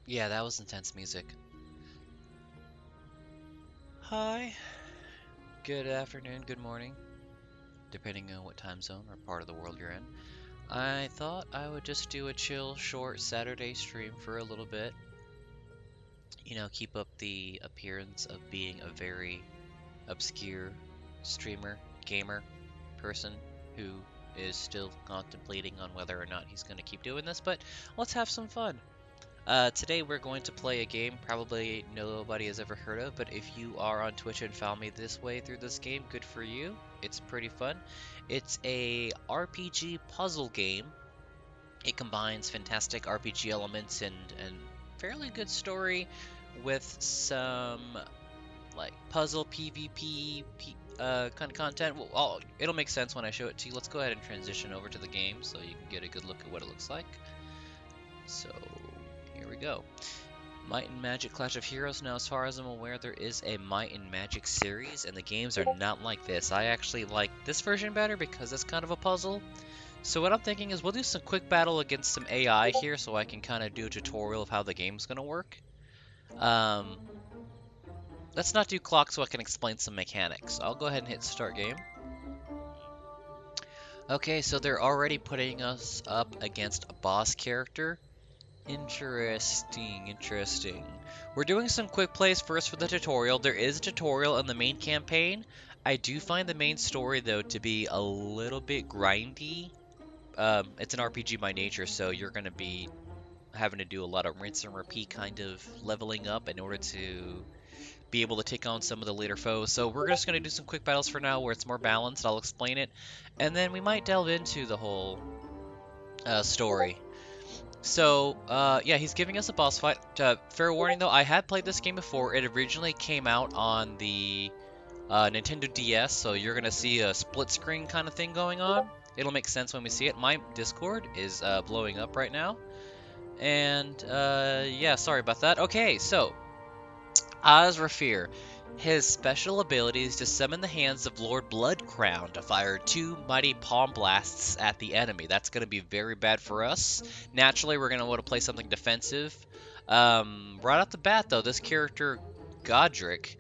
Yeah, that was intense music. Hi, good afternoon, good morning, depending on what time zone or part of the world you're in. I thought I would just do a chill, short Saturday stream for a little bit. Keep up the appearance of being a very obscure streamer, gamer, person who is still contemplating on whether or not he's going to keep doing this, but let's have some fun. Today we're going to play a game probably nobody has ever heard of, but if you are on Twitch and found me this way through this game, good for you. It's pretty fun. It's a RPG puzzle game. It combines fantastic RPG elements and fairly good story with some like puzzle PvP kind of content. Well, it'll make sense when I show it to you. Let's go ahead and transition over to the game so you can get a good look at what it looks like. So here we go. Might and Magic Clash of Heroes. Now, as far as I'm aware, there is a Might and Magic series, and the games are not like this. I actually like this version better because it's kind of a puzzle. So what I'm thinking is we'll do some quick battle against some AI here so I can kind of do a tutorial of how the game's going to work. Um, let's not do clock so I can explain some mechanics. I'll go ahead and hit start game. Okay, so they're already putting us up against a boss character. Interesting. We're doing some quick plays first for the tutorial. There is a tutorial in the main campaign. I do find the main story, though, to be a little bit grindy. It's an RPG by nature, so you're going to be having to do a lot of rinse and repeat kind of leveling up in order to be able to take on some of the later foes. So we're just going to do some quick battles for now where it's more balanced. I'll explain it. And then we might delve into the whole story. So, yeah, he's giving us a boss fight. Fair warning, though, I had played this game before. It originally came out on the Nintendo DS, so you're going to see a split screen kind of thing going on. It'll make sense when we see it. My Discord is blowing up right now. And, yeah, sorry about that. Okay, so, Azrafir. His special ability is to summon the hands of Lord Bloodcrown to fire 2 mighty palm blasts at the enemy. That's going to be very bad for us. Naturally, we're going to want to play something defensive. Right off the bat, though, this character, Godric,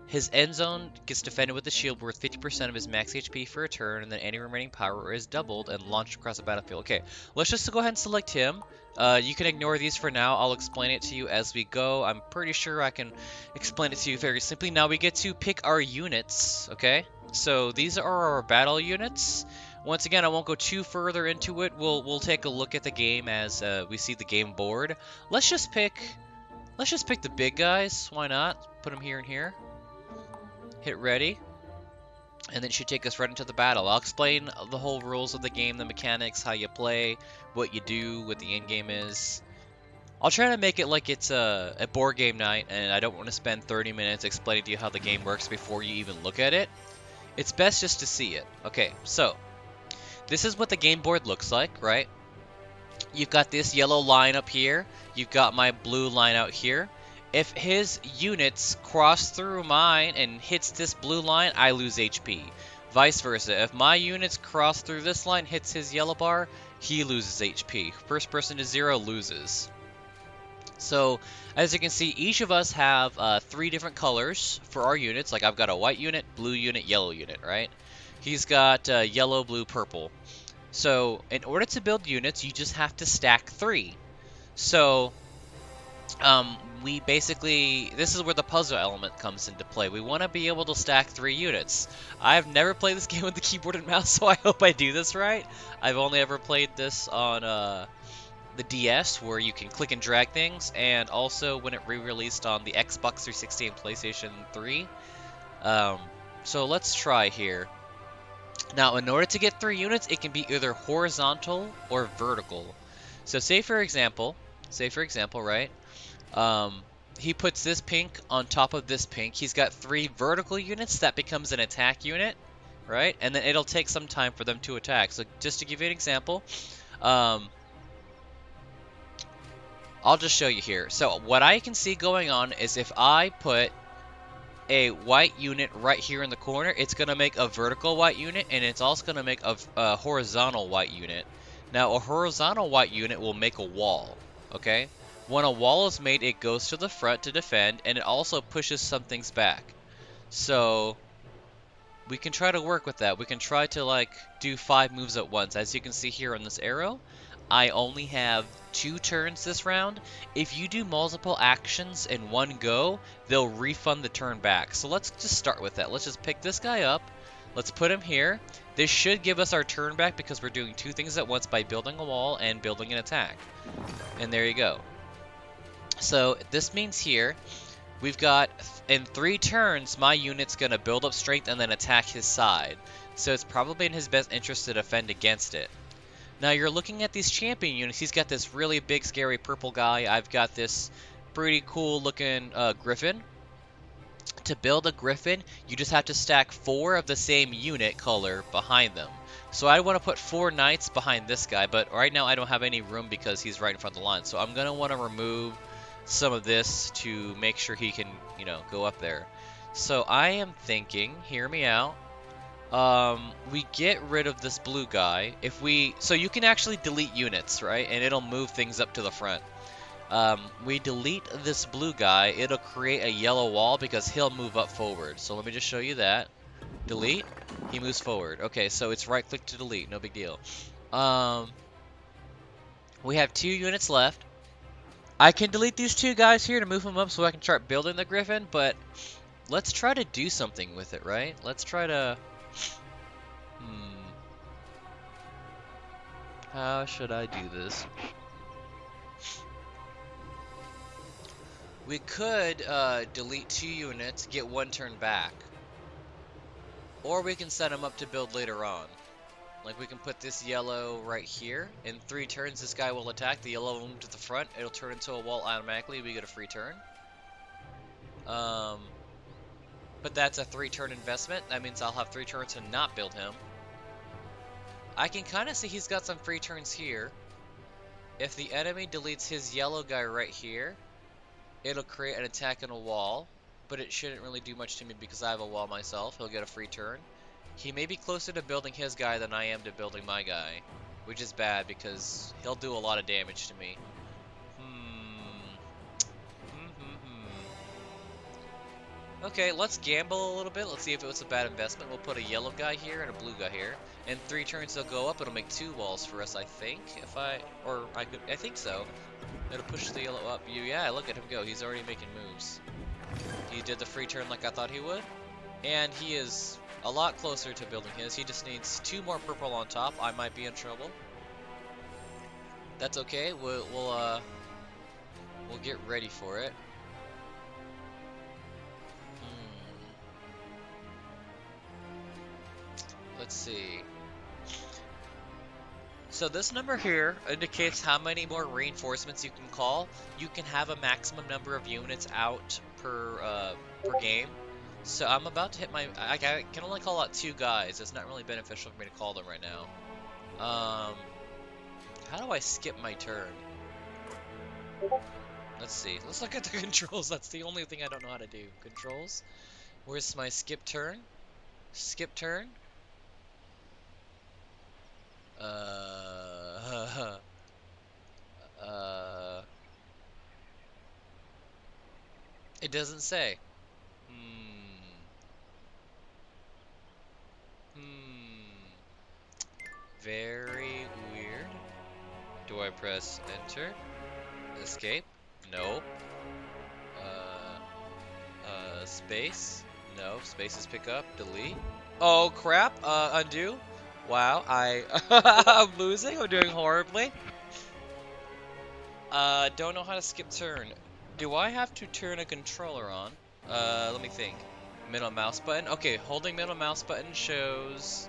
his end zone gets defended with a shield worth 50% of his max HP for a turn, and then any remaining power is doubled and launched across the battlefield. Okay, let's just go ahead and select him. You can ignore these for now. I'll explain it to you as we go. I'm pretty sure I can explain it to you very simply. Now we get to pick our units, okay? So these are our battle units. Once again, I won't go too further into it. We'll take a look at the game as we see the game board. Let's just pick the big guys. Why not? Put them here and here. Hit ready, and then it should take us right into the battle. I'll explain the whole rules of the game, the mechanics, how you play, what you do, what the end game is. I'll try to make it like it's a board game night, and I don't want to spend 30 minutes explaining to you how the game works before you even look at it. It's best just to see it. Okay, so this is what the game board looks like, right? You've got this yellow line up here. You've got my blue line out here. If his units cross through mine and hits this blue line, I lose HP. Vice versa. If my units cross through this line, hits his yellow bar, he loses HP. First person to 0 loses. So, as you can see, each of us have 3 different colors for our units. Like, I've got a white unit, blue unit, yellow unit, right? He's got yellow, blue, purple. So, in order to build units, you just have to stack 3. So, we basically, this is where the puzzle element comes into play. We want to be able to stack 3 units. I've never played this game with the keyboard and mouse, so I hope I do this right. I've only ever played this on the DS, where you can click and drag things, and also when it re-released on the Xbox 360 and PlayStation 3. So let's try here. Now, in order to get 3 units, it can be either horizontal or vertical. So say for example, right? He puts this pink on top of this pink. He's got 3 vertical units. That becomes an attack unit, right? And then it'll take some time for them to attack. So just to give you an example, I'll just show you here. So what I can see going on is if I put a white unit right here in the corner, it's going to make a vertical white unit, and it's also going to make a horizontal white unit. Now, a horizontal white unit will make a wall, okay? When a wall is made, it goes to the front to defend, and it also pushes some things back. So we can try to work with that. We can try to like do 5 moves at once. As you can see here on this arrow, I only have 2 turns this round. If you do multiple actions in one go, they'll refund the turn back. So let's just start with that. Let's just pick this guy up. Let's put him here. This should give us our turn back because we're doing 2 things at once by building a wall and building an attack. And there you go. So this means here, we've got, in 3 turns, my unit's going to build up strength and then attack his side. So it's probably in his best interest to defend against it. Now you're looking at these champion units. He's got this really big, scary purple guy. I've got this pretty cool looking griffin. To build a griffin, you just have to stack 4 of the same unit color behind them. So I want to put 4 knights behind this guy, but right now I don't have any room because he's right in front of the line. So I'm going to want to remove some of this to make sure he can, you know, go up there. So I am thinking, hear me out, we get rid of this blue guy. So you can actually delete units, right? And it'll move things up to the front. We delete this blue guy, it'll create a yellow wall because he'll move up forward. So let me just show you that. Delete, he moves forward. Okay, so it's right click to delete, no big deal. We have 2 units left. I can delete these 2 guys here to move them up so I can start building the griffin, but let's try to do something with it, right? Let's try to... How should I do this? We could delete 2 units, get 1 turn back. Or we can set them up to build later on. Like we can put this yellow right here. In 3 turns, this guy will attack. The yellow will move to the front. It'll turn into a wall automatically. We get a free turn. But that's a 3-turn investment. That means I'll have 3 turns to not build him. I can kind of see he's got some free turns here. If the enemy deletes his yellow guy right here, it'll create an attack on a wall. But it shouldn't really do much to me because I have a wall myself. He'll get a free turn. He may be closer to building his guy than I am to building my guy, which is bad because he'll do a lot of damage to me. Okay, let's gamble a little bit. Let's see if it was a bad investment. We'll put a yellow guy here and a blue guy here. In 3 turns they'll go up. It'll make 2 walls for us, I think. I think so. It'll push the yellow up. Yeah, look at him go. He's already making moves. He did the free turn like I thought he would. And he is a lot closer to building his. He just needs 2 more purple on top. I might be in trouble. That's okay. We'll get ready for it. Let's see. So this number here indicates how many more reinforcements you can call. You can have a maximum number of units out per game. So I'm about to hit my... I can only call out 2 guys. It's not really beneficial for me to call them right now. How do I skip my turn? Let's see. Let's look at the controls. That's the only thing I don't know how to do. Controls. Where's my skip turn? Skip turn. It doesn't say. Very weird. Do I press enter? Escape? Nope. Space? No. Space is pick up. Delete. Oh crap. Undo. Wow, I'm losing. I'm doing horribly. Don't know how to skip turn. Do I have to turn a controller on? Let me think. Middle mouse button. Okay, holding middle mouse button shows.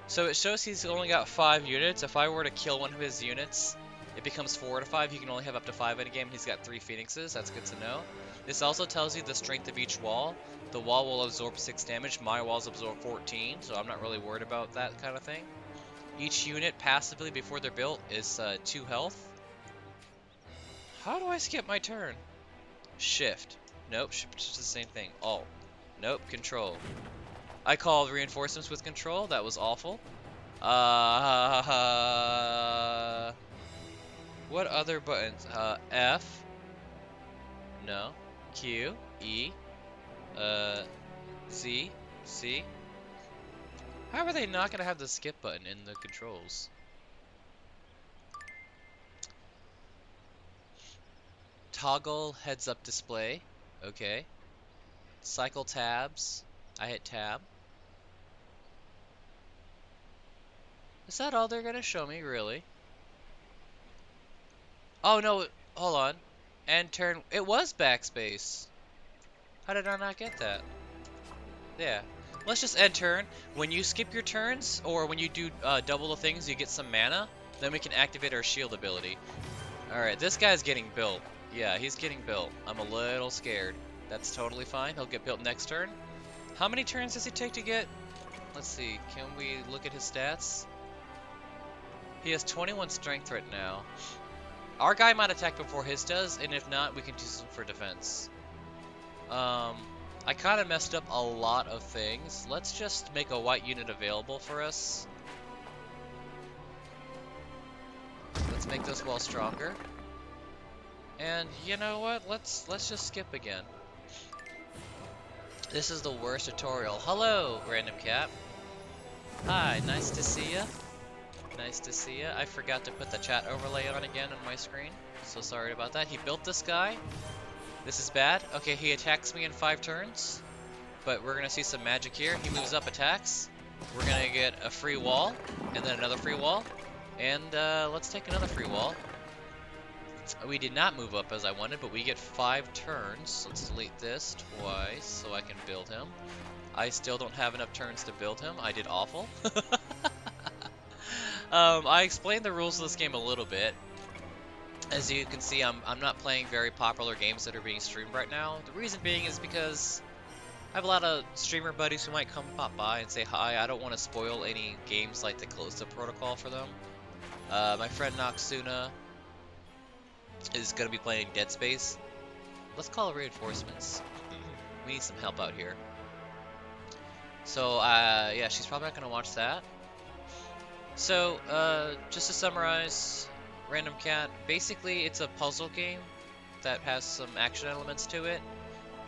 So it shows he's only got 5 units. If I were to kill one of his units, it becomes 4 to 5. He can only have up to 5 in a game. He's got 3 phoenixes. That's good to know. This also tells you the strength of each wall. The wall will absorb 6 damage. My walls absorb 14, so I'm not really worried about that kind of thing. Each unit passively before they're built is 2 health. How do I skip my turn? Shift. Nope, shift is the same thing. Alt. Nope, control. I called reinforcements with control. That was awful. What What other buttons? F. No. Q. E. Z. C. How are they not gonna have the skip button in the controls? Toggle heads up display. Okay. Cycle tabs. I hit tab. Is that all they're gonna show me, really? Oh no, hold on. And turn. It was backspace. How did I not get that? Yeah. Let's just end turn. When you skip your turns, or when you do double the things, you get some mana. Then we can activate our shield ability. Alright, this guy's getting built. Yeah, he's getting built. I'm a little scared. That's totally fine. He'll get built next turn. How many turns does he take to get? Let's see. Can we look at his stats? He has 21 strength right now. Our guy might attack before his does, and if not, we can do something for defense. I kind of messed up a lot of things. Let's just make a white unit available for us. Let's make this wall stronger. And you know what? Let's just skip again. This is the worst tutorial. Hello, random cat. Hi, nice to see ya. Nice to see ya. I forgot to put the chat overlay on again on my screen. So sorry about that. He built this guy. This is bad. Okay, he attacks me in 5 turns. But we're gonna see some magic here. He moves up, attacks. We're gonna get a free wall, and then another free wall. And let's take another free wall. We did not move up as I wanted, but we get 5 turns. Let's delete this twice so I can build him. I still don't have enough turns to build him. I did awful. I explained the rules of this game a little bit. As you can see, I'm not playing very popular games that are being streamed right now. The reason being is because I have a lot of streamer buddies who might come pop by and say hi. I don't want to spoil any games like the Callisto Protocol for them. My friend Noxuna is going to be playing Dead Space. Let's call reinforcements. We need some help out here. So, yeah, she's probably not going to watch that. So, just to summarize, Random Cat, basically it's a puzzle game that has some action elements to it.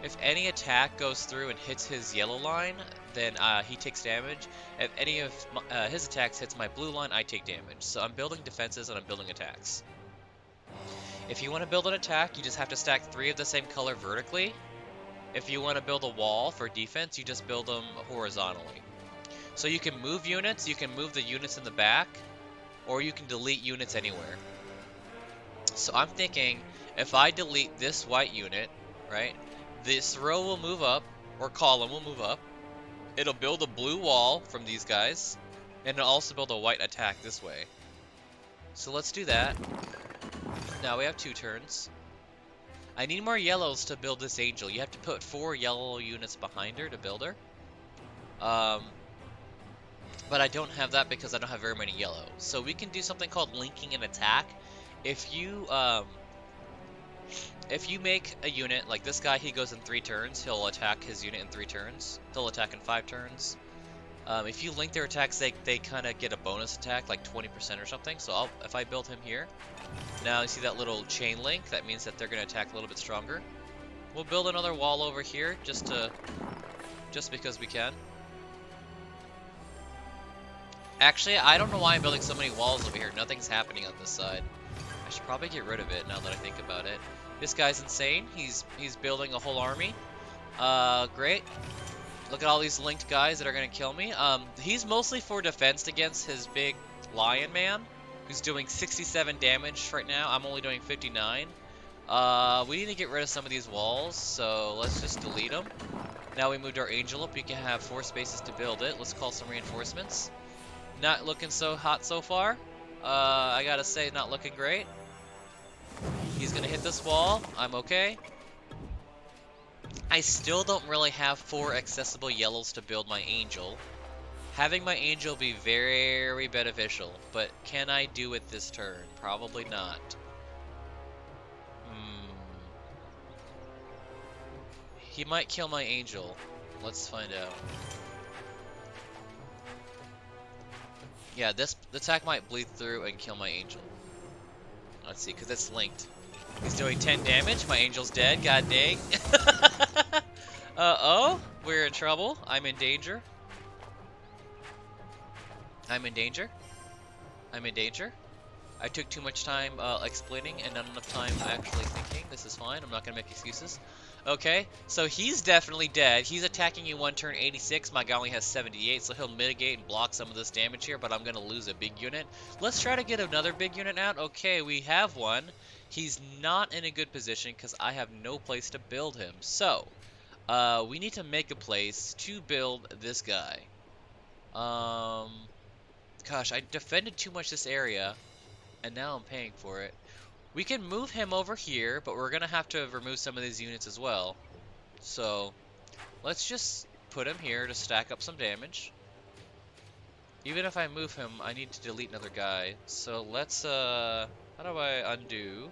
If any attack goes through and hits his yellow line, then he takes damage. If any of his attacks hits my blue line, I take damage. So I'm building defenses and I'm building attacks. If you want to build an attack, you just have to stack 3 of the same color vertically. If you want to build a wall for defense, you just build them horizontally. So you can move units, you can move the units in the back, or you can delete units anywhere. So I'm thinking, if I delete this white unit, right, this row will move up, or column will move up. It'll build a blue wall from these guys, and it'll also build a white attack this way. So let's do that. Now we have 2 turns. I need more yellows to build this angel. You have to put 4 yellow units behind her to build her. But I don't have that because I don't have very many yellow. So we can do something called linking an attack. If you make a unit, like this guy, he goes in 3 turns, he'll attack his unit in 3 turns. They'll attack in 5 turns. If you link their attacks, they kind of get a bonus attack, like 20% or something. So if I build him here, now you see that little chain link, that means that they're going to attack a little bit stronger. We'll build another wall over here, just because we can. Actually, I don't know why I'm building so many walls over here. Nothing's happening on this side. I should probably get rid of it now that I think about it. This guy's insane. He's building a whole army. Great. Look at all these linked guys that are going to kill me. He's mostly for defense against his big lion man, who's doing 67 damage right now. I'm only doing 59. We need to get rid of some of these walls, so let's just delete them. Now we moved our angel up. We can have 4 spaces to build it. Let's call some reinforcements. Not looking so hot so far. I gotta say, not looking great. He's gonna hit this wall. I'm okay. I still don't really have 4 accessible yellows to build my angel. Having my angel be very beneficial, but can I do it this turn? Probably not. He might kill my angel. Let's find out. Yeah, this attack might bleed through and kill my angel. Let's see, because it's linked. He's doing 10 damage. My angel's dead. God dang. Uh-oh. We're in trouble. I'm in danger. I'm in danger. I'm in danger. I took too much time explaining and not enough time actually thinking. This is fine. I'm not going to make excuses. Okay, so he's definitely dead. He's attacking you one turn 86. My guy only has 78, so he'll mitigate and block some of this damage here, but I'm going to lose a big unit. Let's try to get another big unit out. Okay, we have one. He's not in a good position because I have no place to build him. So, we need to make a place to build this guy. Gosh, I defended too much this area, and now I'm paying for it. We can move him over here, but we're going to have to remove some of these units as well. So, let's just put him here to stack up some damage. Even if I move him, I need to delete another guy. So let's, how do I undo?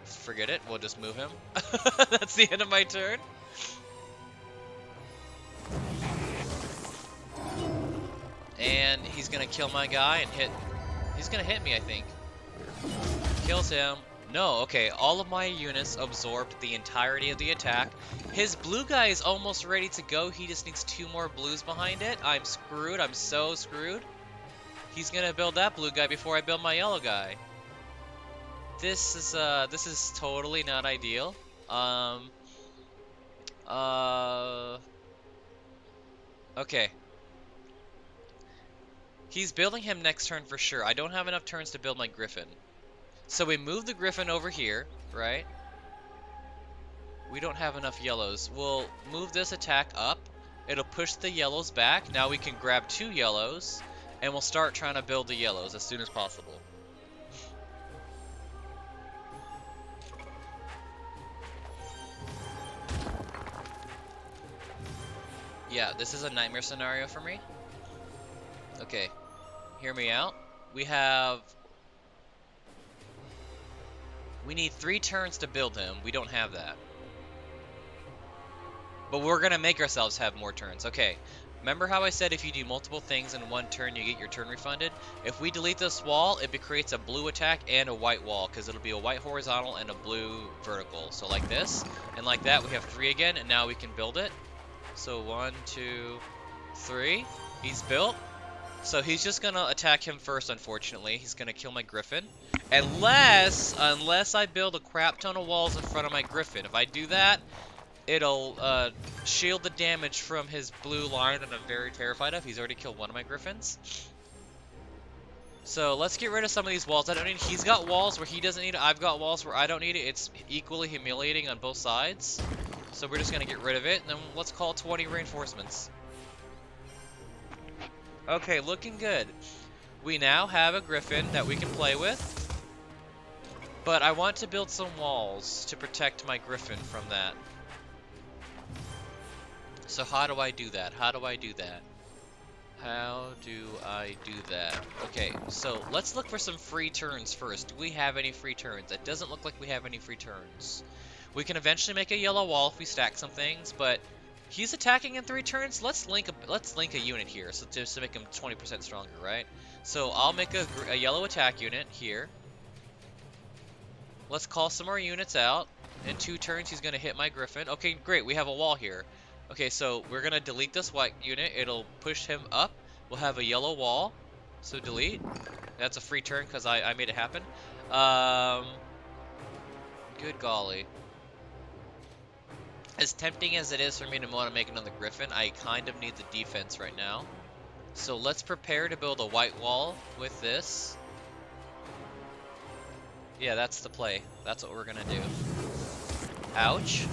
Forget it, we'll just move him. That's the end of my turn. And he's gonna kill my guy and hit, he's gonna hit me, I think. Kills him. No, okay, all of my units absorbed the entirety of the attack. His blue guy is almost ready to go. He just needs 2 more blues behind it. I'm screwed. I'm so screwed. He's gonna build that blue guy before I build my yellow guy. This is totally not ideal. Okay. He's building him next turn for sure. I don't have enough turns to build my griffin. So we move the griffin over here, right? We don't have enough yellows. We'll move this attack up. It'll push the yellows back. Now we can grab 2 yellows, and we'll start trying to build the yellows as soon as possible. Yeah, this is a nightmare scenario for me. Okay, hear me out. We need 3 turns to build him. We don't have that. But we're gonna make ourselves have more turns. Okay, remember how I said if you do multiple things in one turn, you get your turn refunded? If we delete this wall, it creates a blue attack and a white wall, because it'll be a white horizontal and a blue vertical. So like this, and like that, we have 3 again, and now we can build it. So 1, 2, 3. He's built. So he's just gonna attack him first, unfortunately. He's gonna kill my griffin. Unless I build a crap ton of walls in front of my griffin. If I do that, it'll shield the damage from his blue line that I'm very terrified of. He's already killed one of my griffins. So let's get rid of some of these walls. I don't need. He's got walls where he doesn't need it. I've got walls where I don't need it. It's equally humiliating on both sides. So we're just gonna get rid of it, and then let's call 20 reinforcements. Okay, looking good. We now have a griffin that we can play with. But I want to build some walls to protect my griffin from that. So how do I do that? How do I do that? How do I do that? Okay, so let's look for some free turns first. Do we have any free turns? It doesn't look like we have any free turns. We can eventually make a yellow wall if we stack some things, but he's attacking in 3 turns. Let's link a unit here, so just to make him 20% stronger, right? So I'll make a yellow attack unit here. Let's call some more units out. In 2 turns, he's gonna hit my griffin. Okay, great. We have a wall here. Okay, so we're gonna delete this white unit. It'll push him up. We'll have a yellow wall. So delete. That's a free turn because I made it happen. Good golly. As tempting as it is for me to want to make another griffin, I kind of need the defense right now. So let's prepare to build a white wall with this. Yeah, that's the play. That's what we're gonna do. Ouch.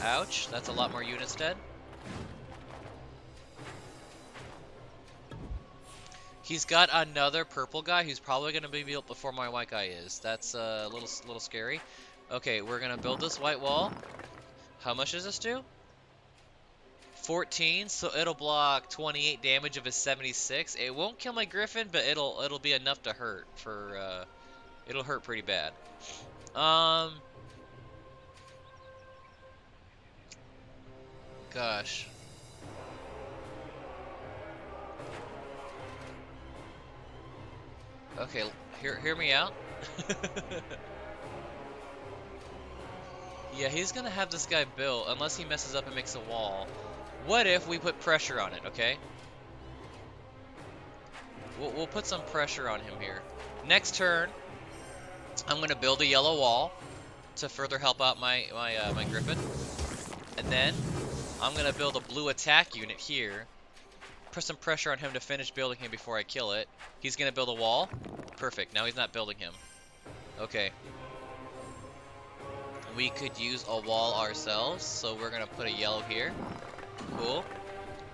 Ouch. That's a lot more units dead. He's got another purple guy who's probably gonna be built before my white guy is. That's a little scary. Okay, we're gonna build this white wall. How much does this do? 14, so it'll block 28 damage of his 76. It won't kill my griffin, but it'll be enough to hurt for it'll hurt pretty bad. Gosh. Okay, hear me out. Yeah, he's gonna have this guy built unless he messes up and makes a wall. What if we put pressure on it, okay? We'll put some pressure on him here. Next turn, I'm gonna build a yellow wall to further help out my griffin. And then I'm gonna build a blue attack unit here. Put some pressure on him to finish building him before I kill it. He's gonna build a wall. Perfect. Now he's not building him. Okay. We could use a wall ourselves, so we're gonna put a yellow here. Cool.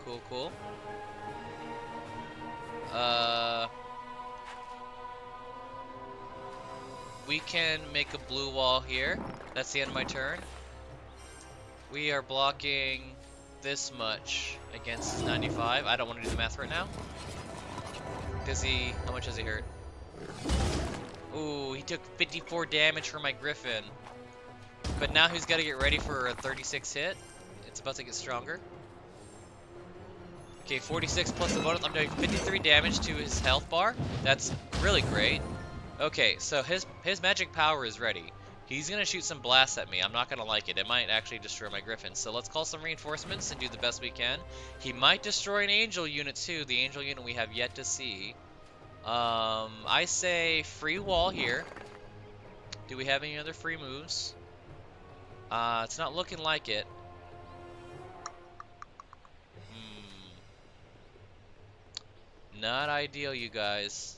Cool, cool. We can make a blue wall here. That's the end of my turn. We are blocking this much against his 95. I don't want to do the math right now. How much does he hurt? Ooh, he took 54 damage for my griffin. But now he's got to get ready for a 36 hit. It's about to get stronger. Okay, 46 plus the bonus. I'm doing 53 damage to his health bar. That's really great. Okay, so his magic power is ready. He's gonna shoot some blasts at me. I'm not gonna like it. It might actually destroy my griffin. So let's call some reinforcements and do the best we can. He might destroy an angel unit too. The angel unit we have yet to see. I say free wall here. Do we have any other free moves? It's not looking like it. Not ideal, you guys.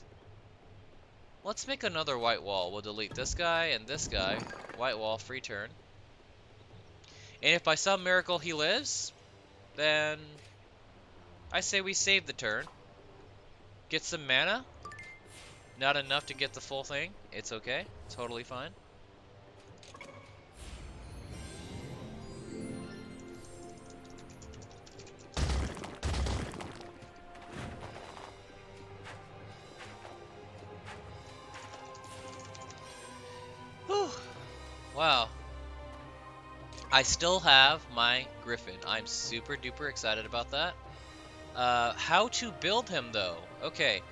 Let's make another white wall. We'll delete this guy and this guy. White wall, free turn. And if by some miracle he lives, then I say we save the turn. Get some mana. Not enough to get the full thing. It's okay. Totally fine. Whew. Wow. I still have my griffin. I'm super duper excited about that. How to build him though? Okay.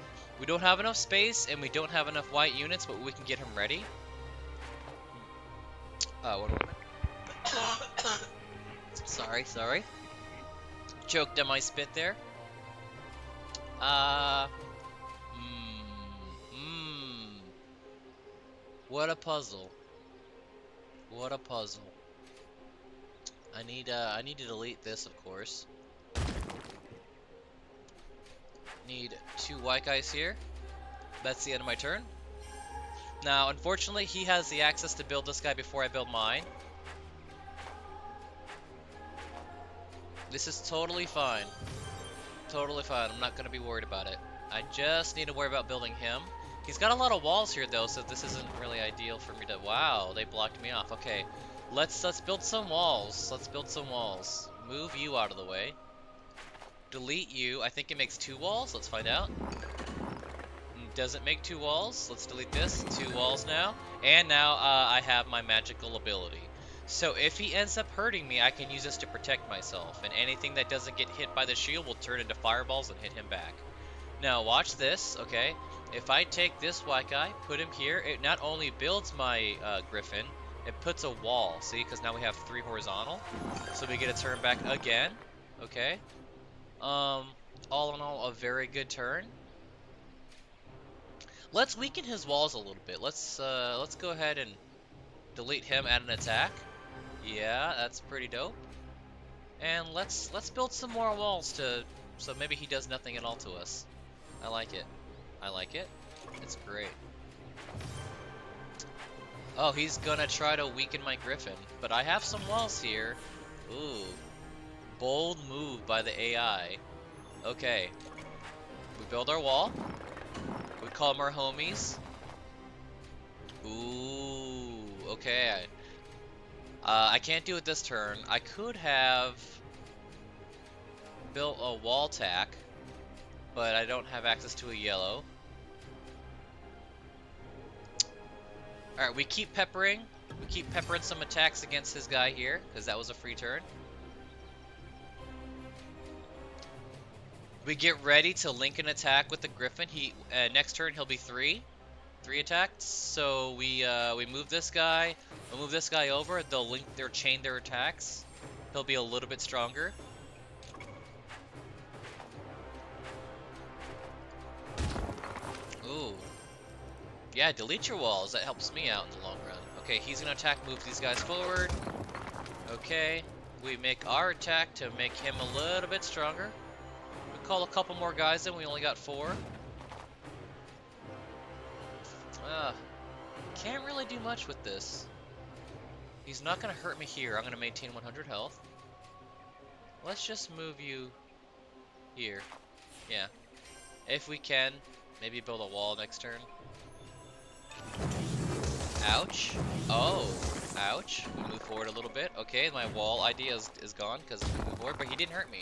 We don't have enough space and we don't have enough white units, but we can get him ready. One moment. Sorry. Choked on my spit there. What a puzzle. What a puzzle. I need to delete this, of course. Need 2 white guys here. That's the end of my turn. Now, unfortunately, he has the access to build this guy before I build mine. This is totally fine. Totally fine. I'm not going to be worried about it. I just need to worry about building him. He's got a lot of walls here, though, so this isn't really ideal for me to... Wow, they blocked me off. Okay, let's build some walls. Let's build some walls. Move you out of the way. Delete you. I think it makes 2 walls. Let's find out. Does it make 2 walls? Let's delete this. 2 walls now. And now I have my magical ability. So if he ends up hurting me, I can use this to protect myself. And anything that doesn't get hit by the shield will turn into fireballs and hit him back. Now watch this, okay? If I take this white guy, put him here, it not only builds my griffin, it puts a wall. See, because now we have 3 horizontal. So we get a turn back again. Okay. All in all, a very good turn. Let's weaken his walls a little bit. Let's go ahead and delete him, add an attack. Yeah, that's pretty dope. And let's build some more walls so maybe he does nothing at all to us. I like it. I like it. It's great. Oh, he's gonna try to weaken my griffin, but I have some walls here. Ooh. Bold move by the AI. Okay. We build our wall. We call them our homies. Ooh, okay. I can't do it this turn. I could have built a wall tack, but I don't have access to a yellow. Alright, we keep peppering. We keep peppering some attacks against his guy here, because that was a free turn. We get ready to link an attack with the Griffin. Next turn he'll be three attacks. So we move this guy. We'll move this guy over. They'll chain their attacks. He'll be a little bit stronger. Ooh. Yeah, delete your walls. That helps me out in the long run. Okay, he's gonna attack, move these guys forward. Okay, we make our attack to make him a little bit stronger. We call a couple more guys in. We only got 4. Can't really do much with this. He's not gonna hurt me here. I'm gonna maintain 100 health. Let's just move you here. Yeah. If we can, maybe build a wall next turn. Ouch. Oh, ouch. We move forward a little bit. Okay, my wall idea is gone because we move forward, but he didn't hurt me.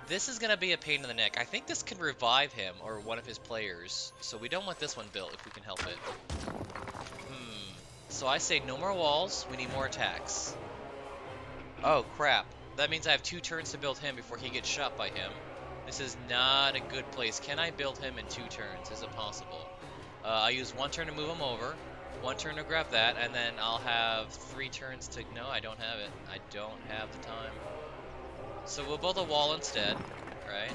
This is gonna be a pain in the neck. I think this can revive him or one of his players, so we don't want this one built if we can help it. So I say no more walls, we need more attacks. Oh crap, that means I have 2 turns to build him before he gets shot by him. This is not a good place. Can I build him in 2 turns? Is it possible? I use 1 turn to move him over, 1 turn to grab that, and then I'll have 3 turns to... No, I don't have it. I don't have the time. So we'll build a wall instead, right?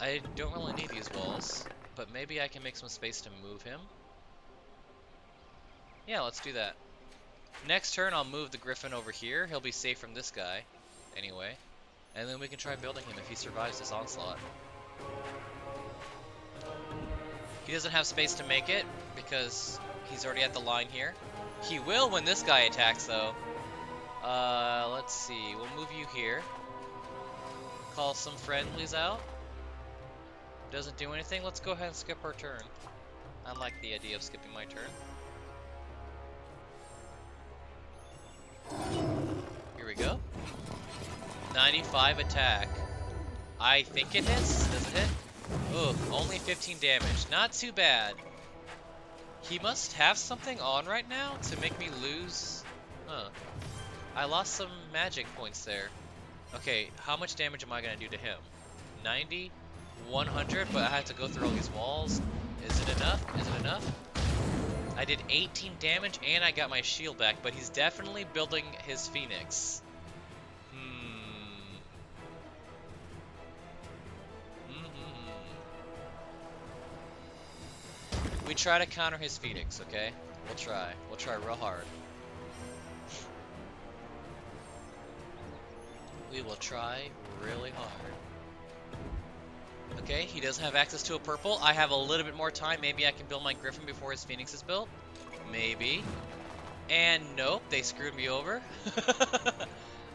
I don't really need these walls, but maybe I can make some space to move him. Yeah, let's do that. Next turn, I'll move the Griffin over here. He'll be safe from this guy, anyway. And then we can try building him if he survives this onslaught. He doesn't have space to make it, because he's already at the line here. He will when this guy attacks, though. Let's see. We'll move you here. Call some friendlies out. Doesn't do anything. Let's go ahead and skip our turn. I like the idea of skipping my turn. Here we go. 95 attack. I think it hits. Does it hit? Ugh, only 15 damage. Not too bad. He must have something on right now to make me lose. Huh. I lost some magic points there. Okay, how much damage am I going to do to him? 90? 100? But I have to go through all these walls. Is it enough? Is it enough? I did 18 damage and I got my shield back, but he's definitely building his Phoenix. We try to counter his Phoenix, okay? We'll try. We'll try real hard. We will try really hard. Okay, he doesn't have access to a purple. I have a little bit more time. Maybe I can build my Griffin before his Phoenix is built. Maybe. And nope, they screwed me over.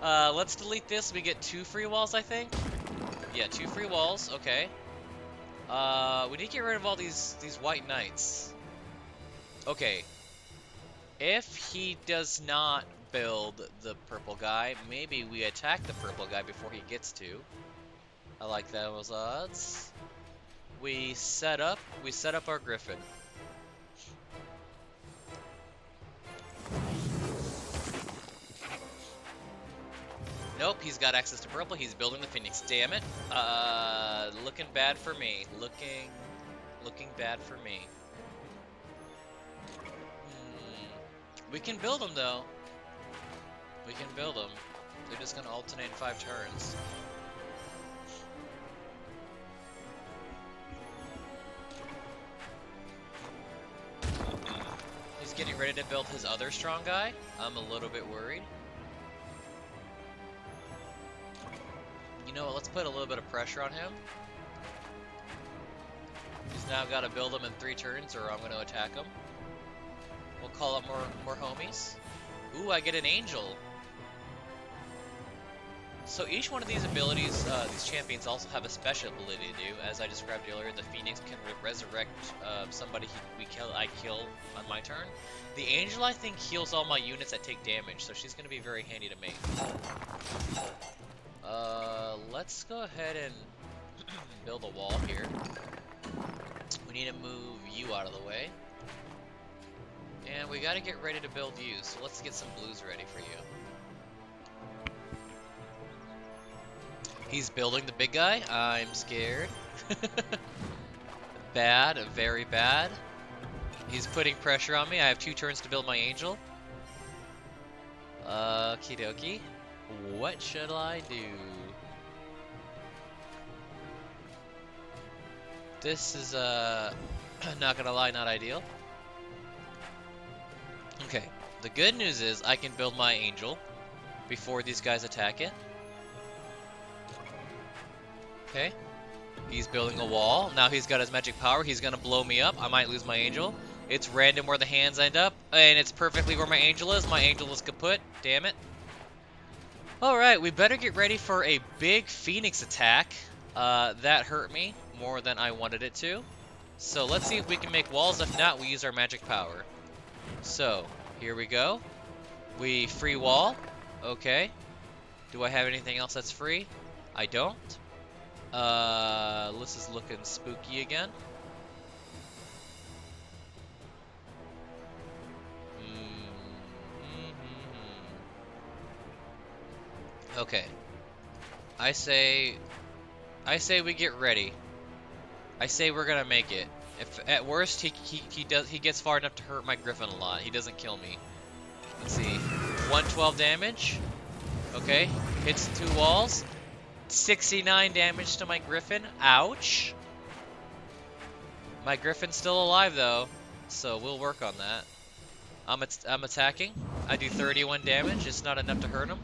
Let's delete this. We get 2 free walls, I think. Yeah, 2 free walls. Okay. We need to get rid of all these white knights. Okay. If he does not build the purple guy, maybe we attack the purple guy before he gets to. I like those odds. We set up our Griffin. Nope, he's got access to purple. He's building the Phoenix. Damn it. Looking bad for me. Looking bad for me. We can build them though. We can build them. They're just gonna alternate 5 turns. He's getting ready to build his other strong guy. I'm a little bit worried. You know what, let's put a little bit of pressure on him. He's now got to build him in 3 turns or I'm going to attack him. We'll call up more homies. Ooh, I get an angel. So each one of these abilities, these champions also have a special ability to do. As I described earlier, the Phoenix can resurrect somebody I kill on my turn. The angel, I think, heals all my units that take damage, so she's going to be very handy to me. Let's go ahead and build a wall here. We need to move you out of the way. And we got to get ready to build you, so let's get some blues ready for you. He's building the big guy. I'm scared. Bad, very bad. He's putting pressure on me. I have 2 turns to build my angel. Okie dokie. What should I do? This is, not gonna lie, not ideal. Okay, the good news is I can build my angel before these guys attack it. Okay, he's building a wall. Now he's got his magic power. He's gonna blow me up. I might lose my angel. It's random where the hands end up, and it's perfectly where my angel is. My angel is kaput. Damn it. Alright, we better get ready for a big Phoenix attack. That hurt me more than I wanted it to. So let's see if we can make walls. If not, we use our magic power. So, here we go. We free wall. Okay. Do I have anything else that's free? I don't. This is looking spooky again. Okay. I say we get ready. I say we're gonna make it. If at worst he gets far enough to hurt my griffin a lot. He doesn't kill me. Let's see. 112 damage. Okay. Hits 2 walls. 69 damage to my griffin. Ouch. My griffin's still alive though, so we'll work on that. I'm attacking. I do 31 damage. It's not enough to hurt him.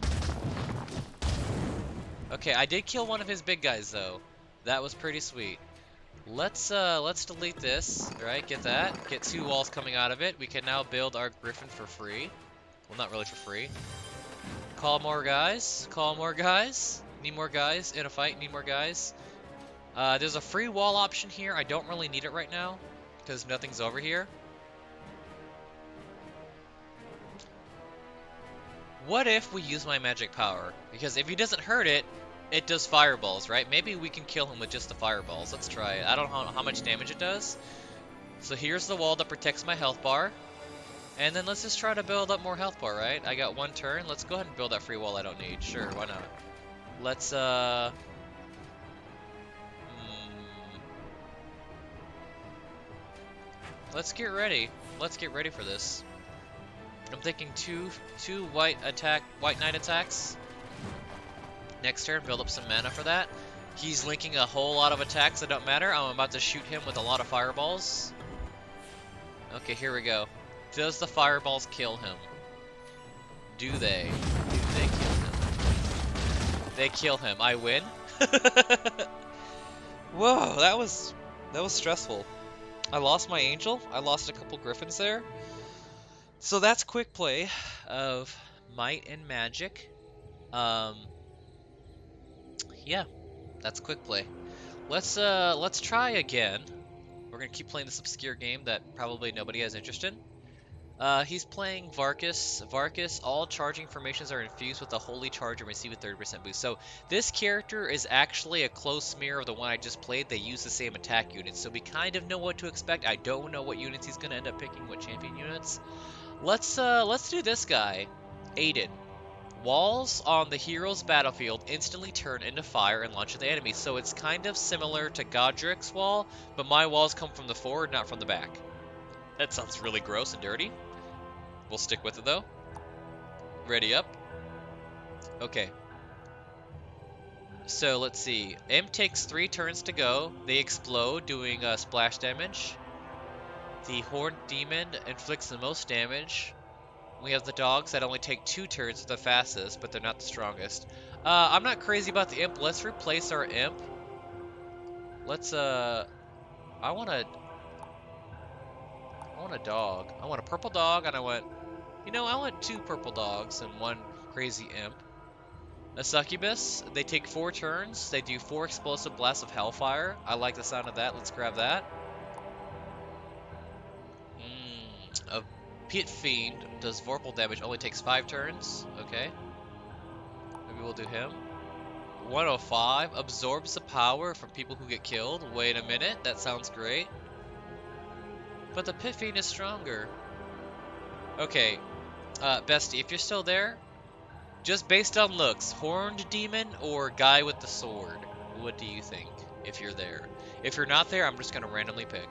Okay, I did kill one of his big guys though. That was pretty sweet. Let's delete this, right? Get that. Get 2 walls coming out of it. We can now build our griffin for free. Well, not really for free. Call more guys. Call more guys. Need more guys in a fight. Need more guys. There's a free wall option here. I don't really need it right now because nothing's over here. What if we use my magic power? Because if he doesn't hurt it, it does fireballs, right? Maybe we can kill him with just the fireballs. Let's try it. I don't know how much damage it does. So here's the wall that protects my health bar. And then let's just try to build up more health bar, right? I got 1 turn. Let's go ahead and build that free wall I don't need. Sure, why not? Let's, let's get ready. Let's get ready for this. I'm thinking two white knight attacks. Next turn, build up some mana for that. He's linking a whole lot of attacks that don't matter. I'm about to shoot him with a lot of fireballs. Okay, here we go. Does the fireballs kill him? Do they? Do they kill him? They kill him. I win. Whoa, that was stressful. I lost my angel. I lost a couple griffins there. So that's quick play of Might and Magic. Yeah, that's quick play. Let's try again. We're gonna keep playing this obscure game that probably nobody has interest in. He's playing Varkus. Varkus, all charging formations are infused with a holy charge and receive a 30% boost. So this character is actually a close mirror of the one I just played. They use the same attack units, so we kind of know what to expect. I don't know what units he's gonna end up picking, what champion units. Let's do this guy, Aiden. Walls on the hero's battlefield instantly turn into fire and launch at the enemy. So it's kind of similar to Godric's wall, but my walls come from the forward, not from the back. That sounds really gross and dirty. We'll stick with it though. Ready up. Okay. So let's see. Imp takes 3 turns to go. They explode, doing splash damage. The Horned Demon inflicts the most damage. We have the dogs that only take 2 turns, the fastest, but they're not the strongest. I'm not crazy about the imp. Let's replace our imp. Let's I want a dog. I want a purple dog, and I want 2 purple dogs and 1 crazy imp. A succubus. They take 4 turns. They do 4 explosive blasts of hellfire. I like the sound of that. Let's grab that. A Pit Fiend does Vorpal damage, only takes 5 turns. Okay. Maybe we'll do him. 105 absorbs the power from people who get killed. Wait a minute, that sounds great. But the Pit Fiend is stronger. Okay, Bestie, if you're still there, Just based on looks, horned demon or guy with the sword? What do you think, if you're there? If you're not there, I'm just gonna randomly pick.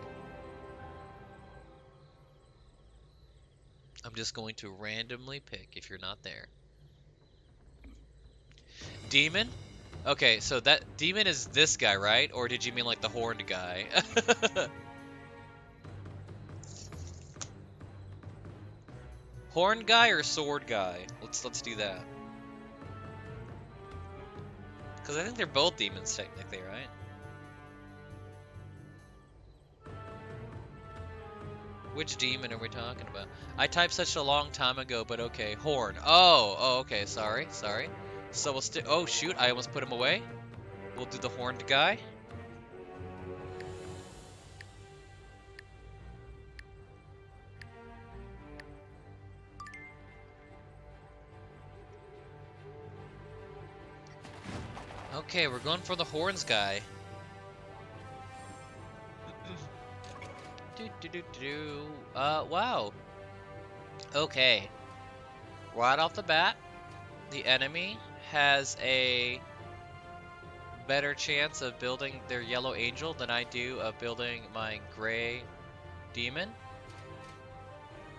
I'm just going to randomly pick if you're not there. Demon? Okay, so that demon is this guy, right? Or did you mean like the horned guy? Horned guy or sword guy? Let's do that. Because I think they're both demons technically, right? Which demon are we talking about? I typed such a long time ago, but okay. Horn. Oh, okay. Sorry. So we'll stick. Oh, shoot. I almost put him away. We'll do the horned guy. Okay, we're going for the horns guy. Wow. Okay. Right off the bat, the enemy has a better chance of building their yellow angel than I do of building my gray demon.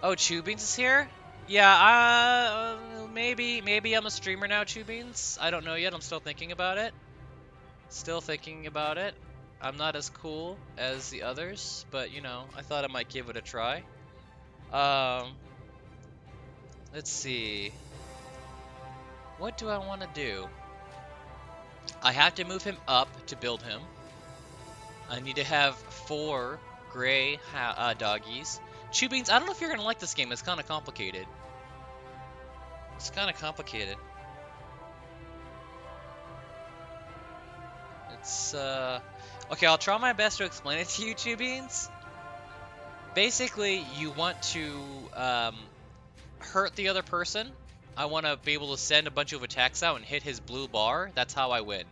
Oh, Chew Beans is here? Yeah, maybe I'm a streamer now, Chew Beans. I don't know yet. I'm still thinking about it. Still thinking about it. I'm not as cool as the others, but you know, I thought I might give it a try. Let's see. What do I want to do? I have to move him up to build him. I need to have 4 gray doggies. Chew Beans, I don't know if you're gonna like this game. It's kind of complicated. It's kind of complicated. It's okay. I'll try my best to explain it to you, Chew Beans. Basically, you want to hurt the other person. I want to be able to send a bunch of attacks out and hit his blue bar. That's how I win.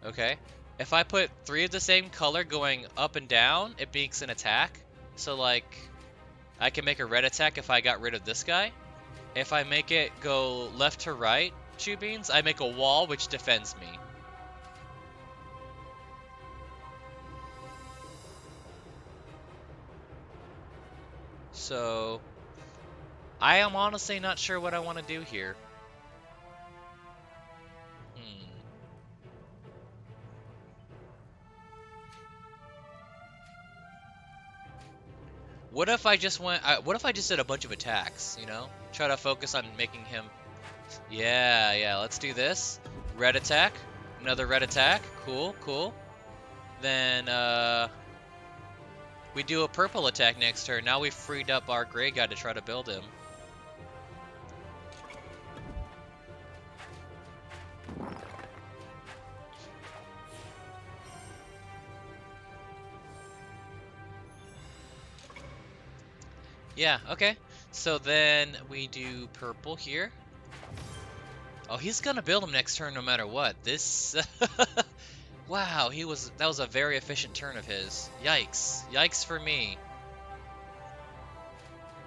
Okay? If I put 3 of the same color going up and down, it makes an attack. So, like, I can make a red attack if I got rid of this guy. If I make it go left to right, Chew Beans, I make a wall which defends me. So, I am honestly not sure what I want to do here. What if I just went? What if I just did a bunch of attacks? You know, try to focus on making him. Yeah. Let's do this. Red attack. Another red attack. Cool. Then we do a purple attack next turn. Now we've freed up our gray guy to try to build him. Yeah, okay. So then we do purple here. Oh, he's gonna build him next turn no matter what. This wow, that was a very efficient turn of his. Yikes. Yikes for me.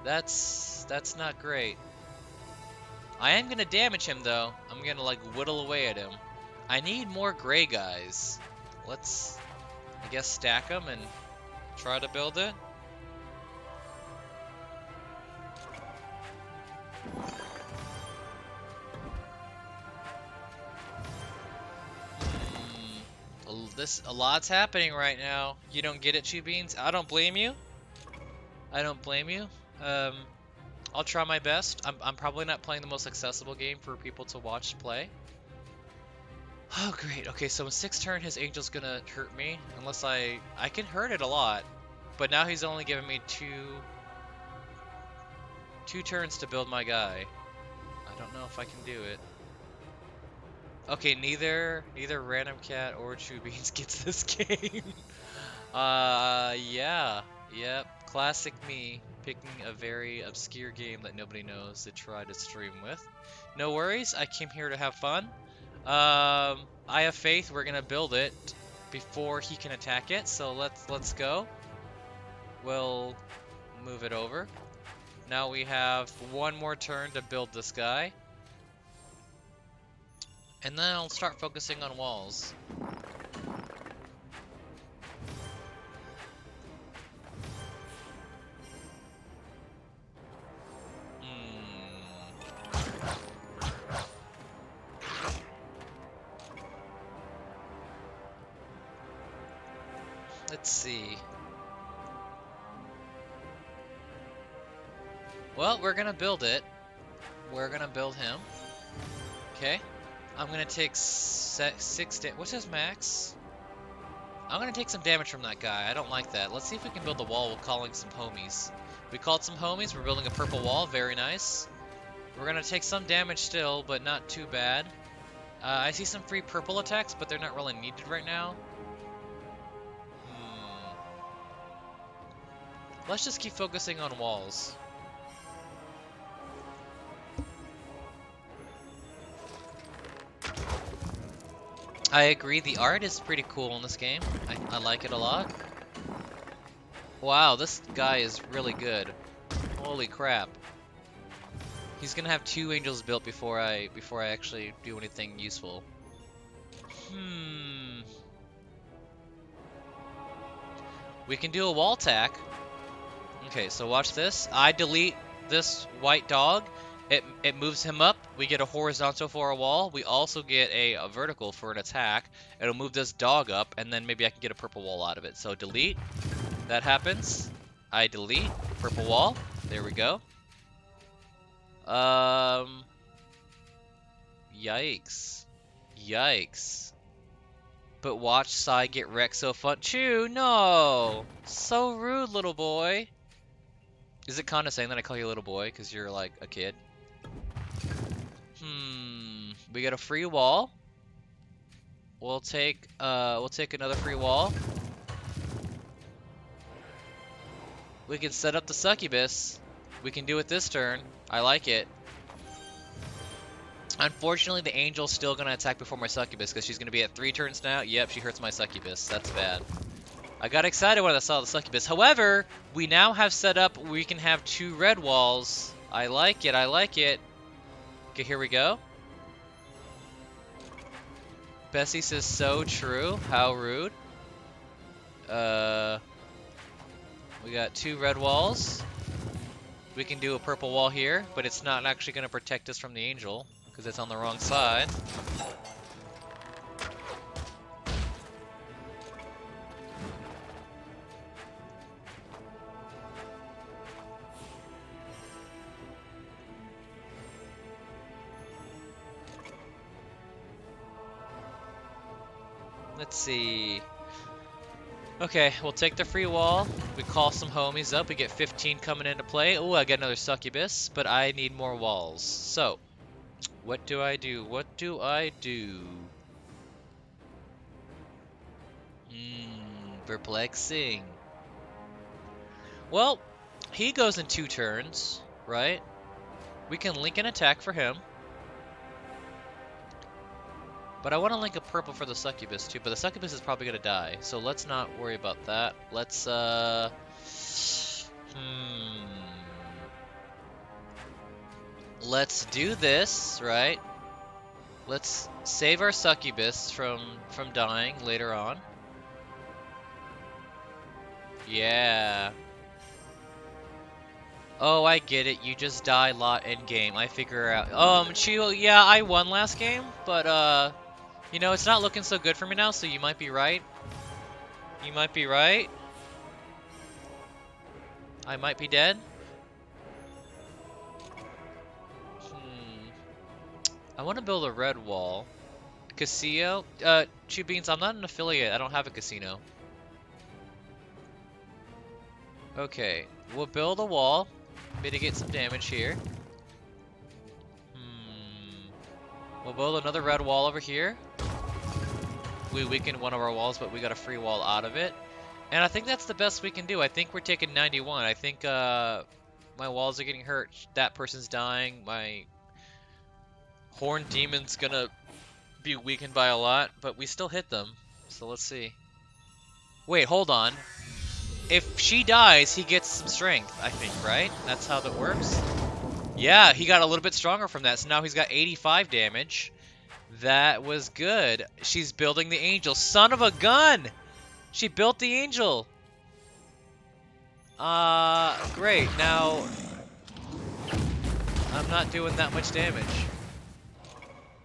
That's not great. I am gonna damage him though. I'm gonna like whittle away at him. I need more gray guys. Let's, I guess, stack them and try to build it. A lot's happening right now. You don't get it, Chew Beans? I don't blame you. I don't blame you. I'll try my best. I'm probably not playing the most accessible game for people to watch play. Oh, great. Okay, so in 6th turn, his angel's gonna hurt me. Unless I can hurt it a lot. But now he's only giving me two turns to build my guy. I don't know if I can do it. Okay, neither Random Cat or Chew Beans gets this game. Yeah. Yep. Classic me, picking a very obscure game that nobody knows to try to stream with. No worries, I came here to have fun. I have faith we're gonna build it before he can attack it, so let's go. We'll move it over. Now we have one more turn to build this guy. And then I'll start focusing on walls. Let's see. Well, we're gonna build it. We're gonna build him. Okay. I'm gonna take 6 damage. What's his max? I'm gonna take some damage from that guy. I don't like that. Let's see if we can build the wall while calling some homies. We called some homies. We're building a purple wall. Very nice. We're gonna take some damage still, but not too bad. I see some free purple attacks, but they're not really needed right now. Let's just keep focusing on walls. I agree, the art is pretty cool in this game. I like it a lot. Wow, this guy is really good. Holy crap. He's gonna have 2 angels built before I actually do anything useful. We can do a wall tack. Okay, so watch this. I delete this white dog. It moves him up. We get a horizontal for a wall. We also get a vertical for an attack. It'll move this dog up, and then maybe I can get a purple wall out of it. So delete. That happens. I delete. Purple wall. There we go. Yikes. Yikes. But watch Sai get wrecked so fun. Chew, no! So rude, little boy. Is it condescending that I call you a little boy because you're like a kid? We get a free wall. We'll take another free wall. We can set up the succubus. We can do it this turn. I like it. Unfortunately, the angel's still gonna attack before my succubus because she's gonna be at 3 turns now. Yep, she hurts my succubus. That's bad. I got excited when I saw the succubus. However, we now have set up we can have 2 red walls. I like it. I like it. Okay, here we go. Bessie says so true. How rude. We got 2 red walls. We can do a purple wall here, but it's not actually going to protect us from the angel because it's on the wrong side. Let's see. Okay, we'll take the free wall. We call some homies up. We get 15 coming into play. Oh, I get another succubus, but I need more walls. So, what do I do? What do I do? Perplexing. Well, he goes in 2 turns, right? We can link an attack for him. But I want to link a purple for the succubus too, but the succubus is probably going to die, so let's not worry about that. Let's, Let's do this, right? Let's save our succubus from dying later on. Yeah. Oh, I get it. You just die a lot in game. I figure out. Chio, yeah, I won last game, but you know, it's not looking so good for me now, so you might be right. You might be right. I might be dead. I want to build a red wall. Casino? Chew Beans, I'm not an affiliate. I don't have a casino. Okay, we'll build a wall. Mitigate some damage here. We'll build another red wall over here. We weakened one of our walls, but we got a free wall out of it. And I think that's the best we can do. I think we're taking 91. I think my walls are getting hurt. That person's dying. My horn demon's gonna be weakened by a lot, but we still hit them. So let's see. Wait, hold on. If she dies, he gets some strength, I think, right? That's how that works? Yeah, he got a little bit stronger from that, so now he's got 85 damage. That was good. She's building the angel. Son of a gun! She built the angel. Great. Now, I'm not doing that much damage.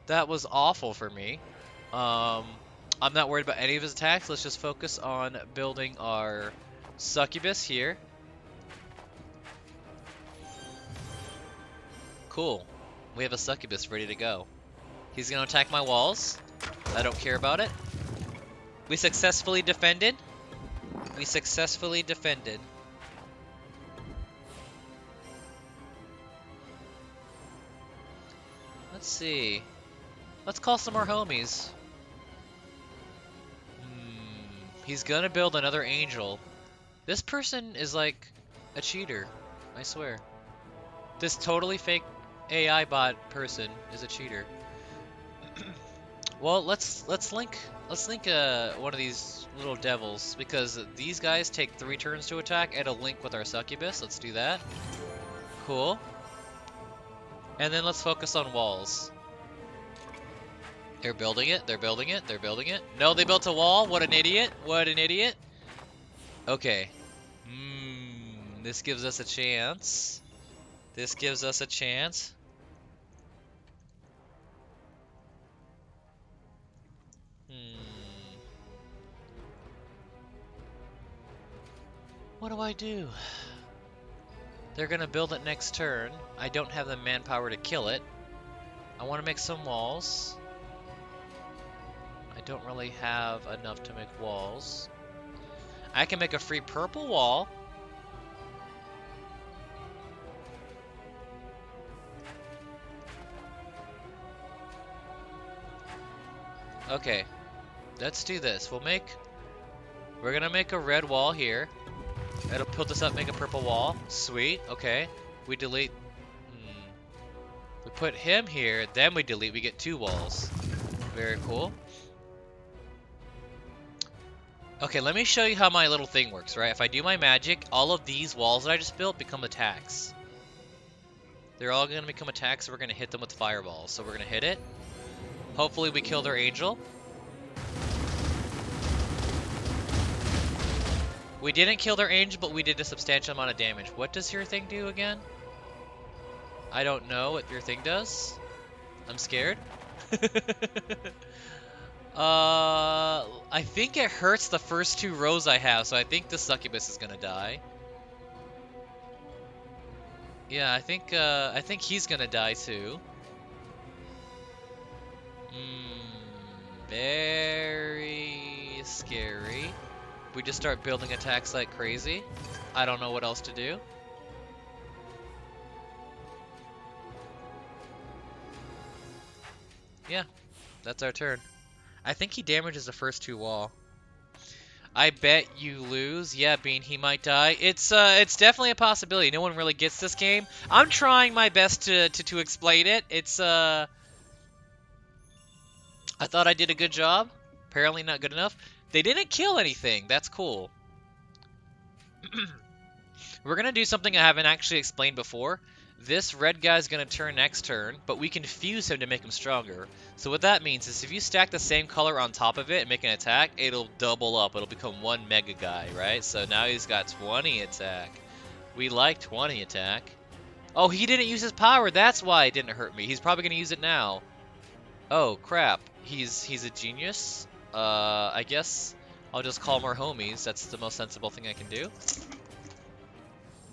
That was awful for me. I'm not worried about any of his attacks. Let's just focus on building our succubus here. Cool. We have a succubus ready to go. He's gonna attack my walls. I don't care about it. We successfully defended. We successfully defended. Let's see. Let's call some more homies. He's gonna build another angel. This person is like a cheater. I swear. This totally fake AI bot person is a cheater. Well, let's link one of these little devils, because these guys take 3 turns to attack and a link with our succubus. Let's do that. Cool. And then let's focus on walls. They're building it. They're building it. They're building it. No, they built a wall. What an idiot. What an idiot. Okay. This gives us a chance. This gives us a chance. What do I do? They're gonna build it next turn. I don't have the manpower to kill it. I want to make some walls. I don't really have enough to make walls. I can make a free purple wall. Okay, let's do this. We're gonna make a red wall here. It'll put this up, make a purple wall. Sweet, okay. We delete. We put him here, then we delete, we get 2 walls. Very cool. Okay, let me show you how my little thing works, right? If I do my magic, all of these walls that I just built become attacks. They're all gonna become attacks, so we're gonna hit them with fireballs. So we're gonna hit it. Hopefully we kill their angel. We didn't kill their angel, but we did a substantial amount of damage. What does your thing do again? I don't know what your thing does. I'm scared. I think it hurts the first 2 rows I have, so I think the succubus is gonna die. Yeah, I think he's gonna die too. Very scary. We just start building attacks like crazy. I don't know what else to do. Yeah, that's our turn. I think he damages the first 2 wall. I bet you lose. Yeah, Bean, he might die. It's definitely a possibility. No one really gets this game. I'm trying my best to explain it. I thought I did a good job. Apparently not good enough. They didn't kill anything. That's cool. We're gonna do something I haven't actually explained before. This red guy's gonna turn next turn, but we can fuse him to make him stronger. So what that means is if you stack the same color on top of it and make an attack, it'll double up. It'll become 1 mega guy, right? So now he's got 20 attack. We like 20 attack. Oh, he didn't use his power. That's why it didn't hurt me. He's probably gonna use it now. Oh, crap. He's a genius. I guess I'll just call more homies. That's the most sensible thing I can do.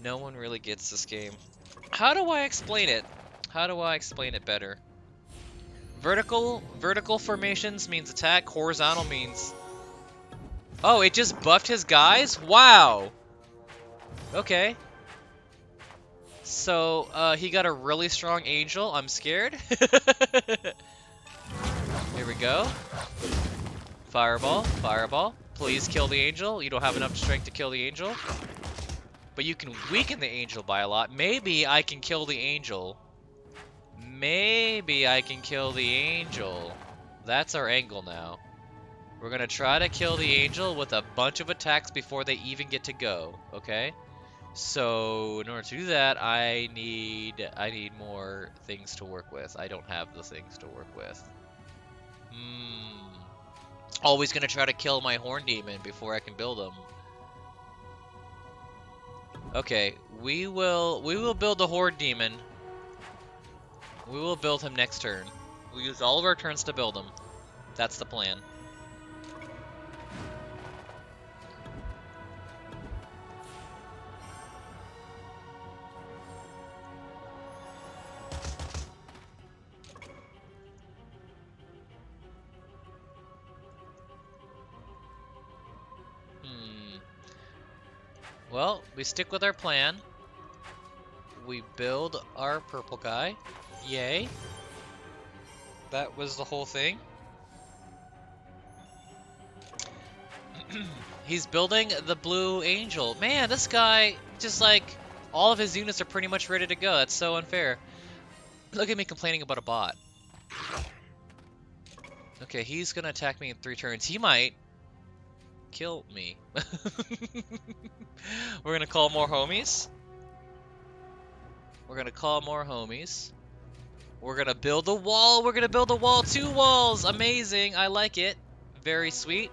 No one really gets this game. How do I explain it? How do I explain it better? Vertical formations means attack. Horizontal means... Oh, it just buffed his guys? Wow! Okay. So, he got a really strong angel. I'm scared. Here we go. Fireball, fireball. Please kill the angel. You don't have enough strength to kill the angel. But you can weaken the angel by a lot. Maybe I can kill the angel. Maybe I can kill the angel. That's our angle now. We're gonna try to kill the angel with a bunch of attacks before they even get to go, okay? So, in order to do that, I need more things to work with. I don't have the things to work with. Hmm. Always gonna try to kill my horn demon before I can build him. Okay, we will build the horde demon. We will build him next turn. We'll use all of our turns to build him. That's the plan. Hmm. Well, we stick with our plan. We build our purple guy. Yay. That was the whole thing. He's building the blue angel. Man, this guy, just like, all of his units are pretty much ready to go. That's so unfair. Look at me complaining about a bot. Okay, he's gonna attack me in 3 turns. He might kill me. We're gonna call more homies. We're gonna call more homies. We're gonna build a wall. We're gonna build a wall. 2 walls. Amazing. I like it. Very sweet.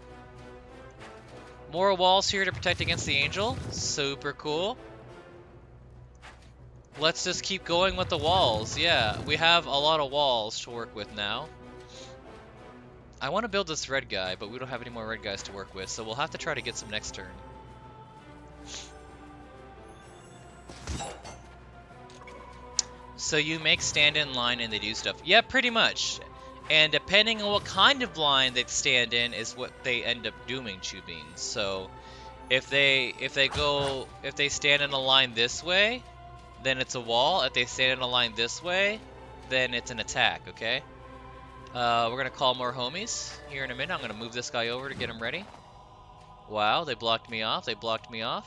More walls here to protect against the angel. Super cool. Let's just keep going with the walls. Yeah, we have a lot of walls to work with now. I want to build this red guy, but we don't have any more red guys to work with, so we'll have to try to get some next turn. So you make stand-in line and they do stuff. Yeah, pretty much. And depending on what kind of line they stand in is what they end up doing, Chubin. So if they stand in a line this way, then it's a wall. If they stand in a line this way, then it's an attack, okay? We're gonna call more homies here in a minute. I'm gonna move this guy over to get him ready. Wow, they blocked me off. They blocked me off.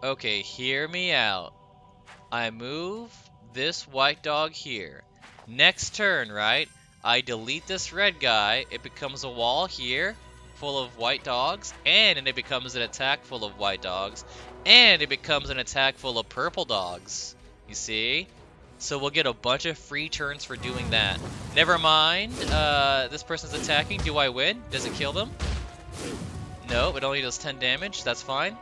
Okay, hear me out. I move this white dog here. Next turn, right? I delete this red guy. It becomes a wall here full of white dogs. And it becomes an attack full of white dogs. And it becomes an attack full of purple dogs. You see? So we'll get a bunch of free turns for doing that. Never mind. This person's attacking. Do I win? Does it kill them? No, it only does 10 damage. That's fine.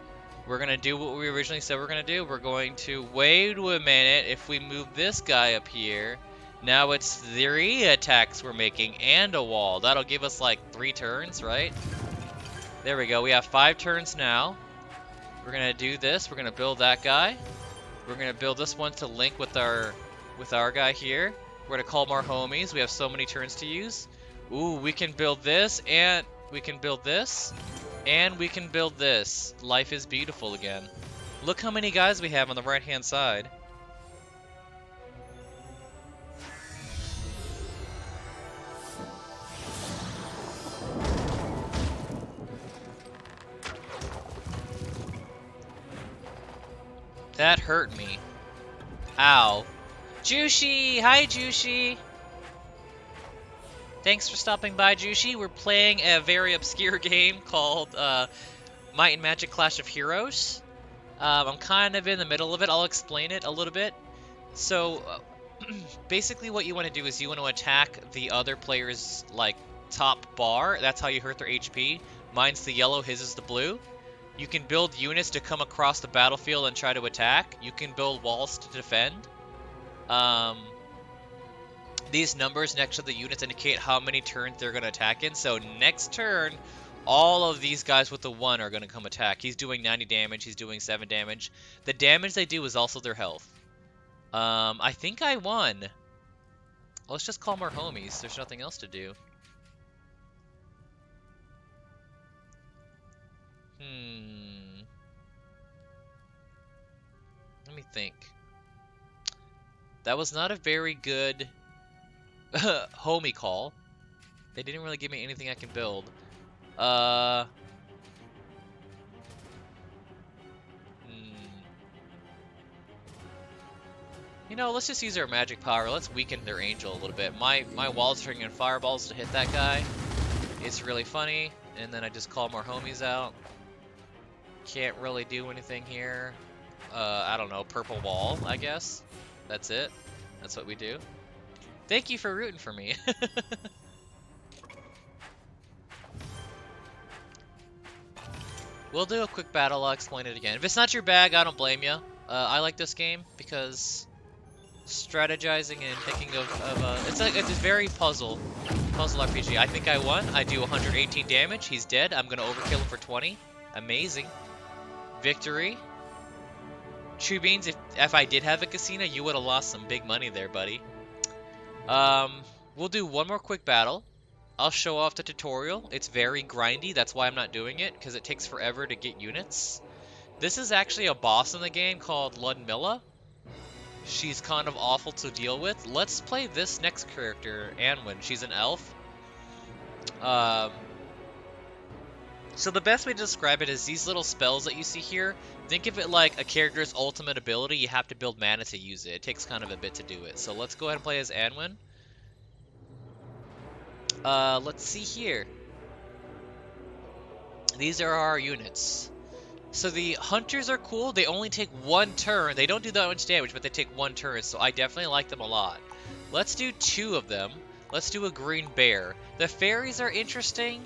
We're going to do what we originally said we're going to do. We're going to wait a minute. If we move this guy up here, now it's 3 attacks we're making and a wall. That'll give us like 3 turns, right? There we go. We have 5 turns now. We're going to do this. We're going to build that guy. We're going to build this one to link with our guy here. We're going to call more homies. We have so many turns to use. Ooh, we can build this, and we can build this. And we can build this. Life is beautiful again. Look how many guys we have on the right-hand side. That hurt me. Ow. Jushi! Hi, Jushi! Thanks for stopping by, Jushi. We're playing a very obscure game called Might and Magic Clash of Heroes. I'm kind of in the middle of it. I'll explain it a little bit. So, basically what you want to do is you want to attack the other player's, like, top bar. That's how you hurt their HP. Mine's the yellow, his is the blue. You can build units to come across the battlefield and try to attack. You can build walls to defend. These numbers next to the units indicate how many turns they're going to attack in. So next turn, all of these guys with the 1 are going to come attack. He's doing 90 damage. He's doing 7 damage. The damage they do is also their health. I think I won. Let's just call more homies. There's nothing else to do. Let me think. That was not a very good homie call. They didn't really give me anything I can build. You know, let's just use our magic power. Let's weaken their angel a little bit. My wall's turning in fireballs to hit that guy. It's really funny. And then I just call more homies out. Can't really do anything here. I don't know, purple wall, I guess. That's it. That's what we do. Thank you for rooting for me. We'll do a quick battle, I'll explain it again. If it's not your bag, I don't blame you. I like this game because strategizing and thinking of it's a very puzzle RPG. I think I won. I do 118 damage. He's dead. I'm gonna overkill him for 20. Amazing. Victory. True Beans, if I did have a casino, you would have lost some big money there, buddy. We'll do one more quick battle. I'll show off the tutorial. It's very grindy. That's why I'm not doing it, because it takes forever to get units. This is actually a boss in the game called Ludmilla. She's kind of awful to deal with. Let's play this next character, Anwin. She's an elf. So the best way to describe it is these little spells that you see here. Think of it like a character's ultimate ability. You have to build mana to use it. It takes kind of a bit to do it. So let's go ahead and play as Anwin. Let's see here. These are our units. So the hunters are cool. They only take one turn. They don't do that much damage, but they take one turn. So I definitely like them a lot. Let's do 2 of them. Let's do a green bear. The fairies are interesting.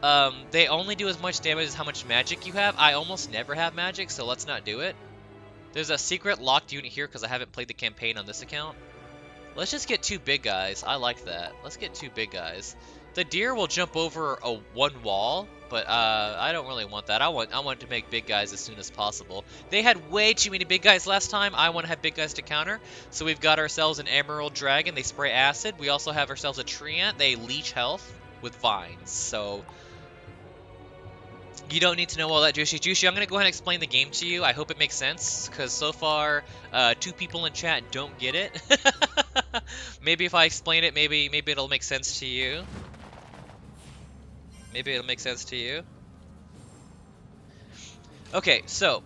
They only do as much damage as how much magic you have. I almost never have magic, so let's not do it. There's a secret locked unit here because I haven't played the campaign on this account. Let's just get 2 big guys. I like that. Let's get 2 big guys. The deer will jump over one wall, but I don't really want that. I want to make big guys as soon as possible. They had way too many big guys last time. I want to have big guys to counter. So we've got ourselves an emerald dragon. They spray acid. We also have ourselves a tree ant. They leech health with vines. So you don't need to know all that juicy. I'm going to go ahead and explain the game to you. I hope it makes sense, because so far, 2 people in chat don't get it. Maybe if I explain it, maybe it'll make sense to you. Maybe it'll make sense to you. Okay, so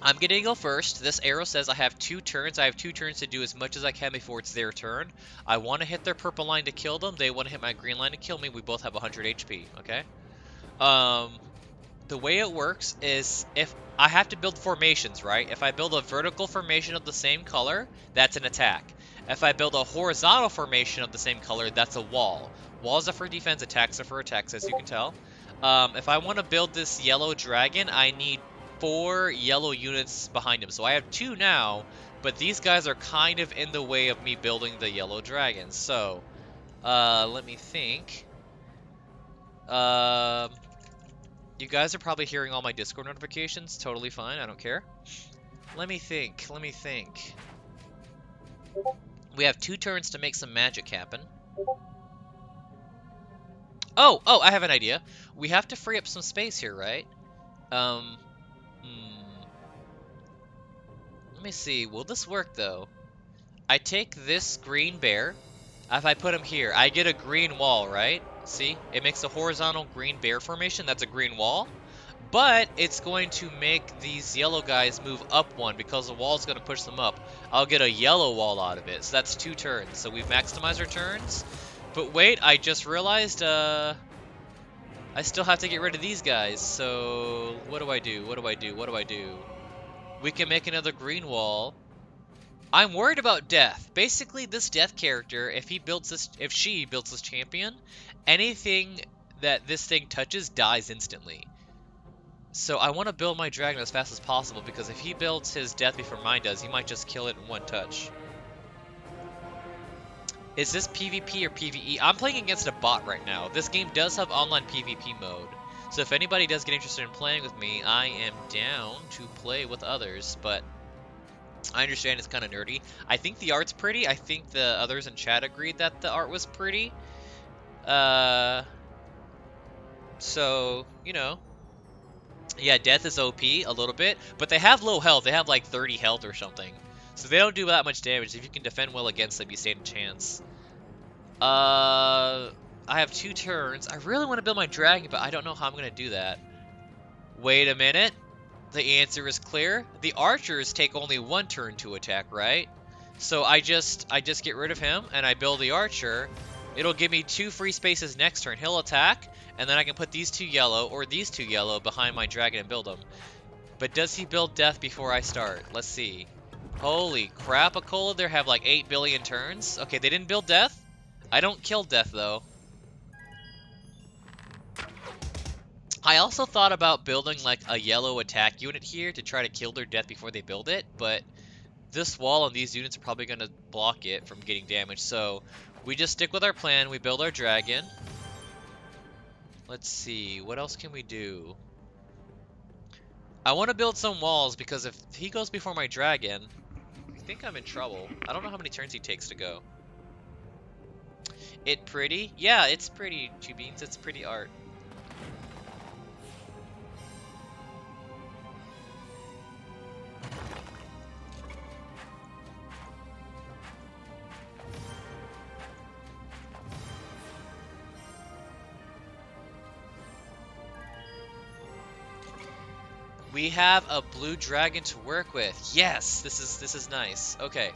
I'm going to go first. This arrow says I have 2 turns. I have 2 turns to do as much as I can before it's their turn. I want to hit their purple line to kill them. They want to hit my green line to kill me. We both have 100 HP, okay? The way it works is if I have to build formations, right? If I build a vertical formation of the same color, that's an attack. If I build a horizontal formation of the same color, that's a wall. Walls are for defense, attacks are for attacks, as you can tell. If I want to build this yellow dragon, I need 4 yellow units behind him. So I have 2 now, but these guys are kind of in the way of me building the yellow dragon. So, let me think. You guys are probably hearing all my Discord notifications. Totally fine. I don't care. Let me think. We have 2 turns to make some magic happen. Oh, I have an idea. We have to free up some space here, right? Let me see. Will this work, though? I take this green bear. If I put him here, I get a green wall, right? See? It makes a horizontal green bear formation. That's a green wall. But it's going to make these yellow guys move up 1 because the wall's going to push them up. I'll get a yellow wall out of it. So that's 2 turns. So we've maximized our turns. But wait, I just realized I still have to get rid of these guys. So what do I do? We can make another green wall. I'm worried about death. Basically, this death character, if she builds this champion, anything that this thing touches dies instantly. So I want to build my dragon as fast as possible, because if he builds his death before mine does, he might just kill it in 1 touch. Is this PvP or PvE? I'm playing against a bot right now. This game does have online PvP mode. So if anybody does get interested in playing with me, I am down to play with others, but I understand it's kind of nerdy. I think the art's pretty. I think the others in chat agreed that the art was pretty. So, you know. Yeah, death is OP a little bit, but they have low health. They have like 30 health or something. So they don't do that much damage. If you can defend well against them, you stand a chance. I have 2 turns. I really want to build my dragon, but I don't know how I'm going to do that. Wait a minute. The answer is clear. The archers take only 1 turn to attack, right? So I just get rid of him, and I build the archer. It'll give me 2 free spaces next turn. He'll attack, and then I can put these 2 yellow, or these 2 yellow, behind my dragon and build them. But does he build death before I start? Let's see. Holy crap, Akola, there have like 8 billion turns. Okay, they didn't build death. I don't kill death, though. I also thought about building like a yellow attack unit here to try to kill their death before they build it, but this wall and these units are probably going to block it from getting damaged. So we just stick with our plan. We build our dragon. Let's see, what else can we do? I want to build some walls because if he goes before my dragon, I think I'm in trouble. I don't know how many turns he takes to go. It pretty? Yeah, it's pretty, Beans. It's pretty art. We have a blue dragon to work with. Yes, this is nice. Okay.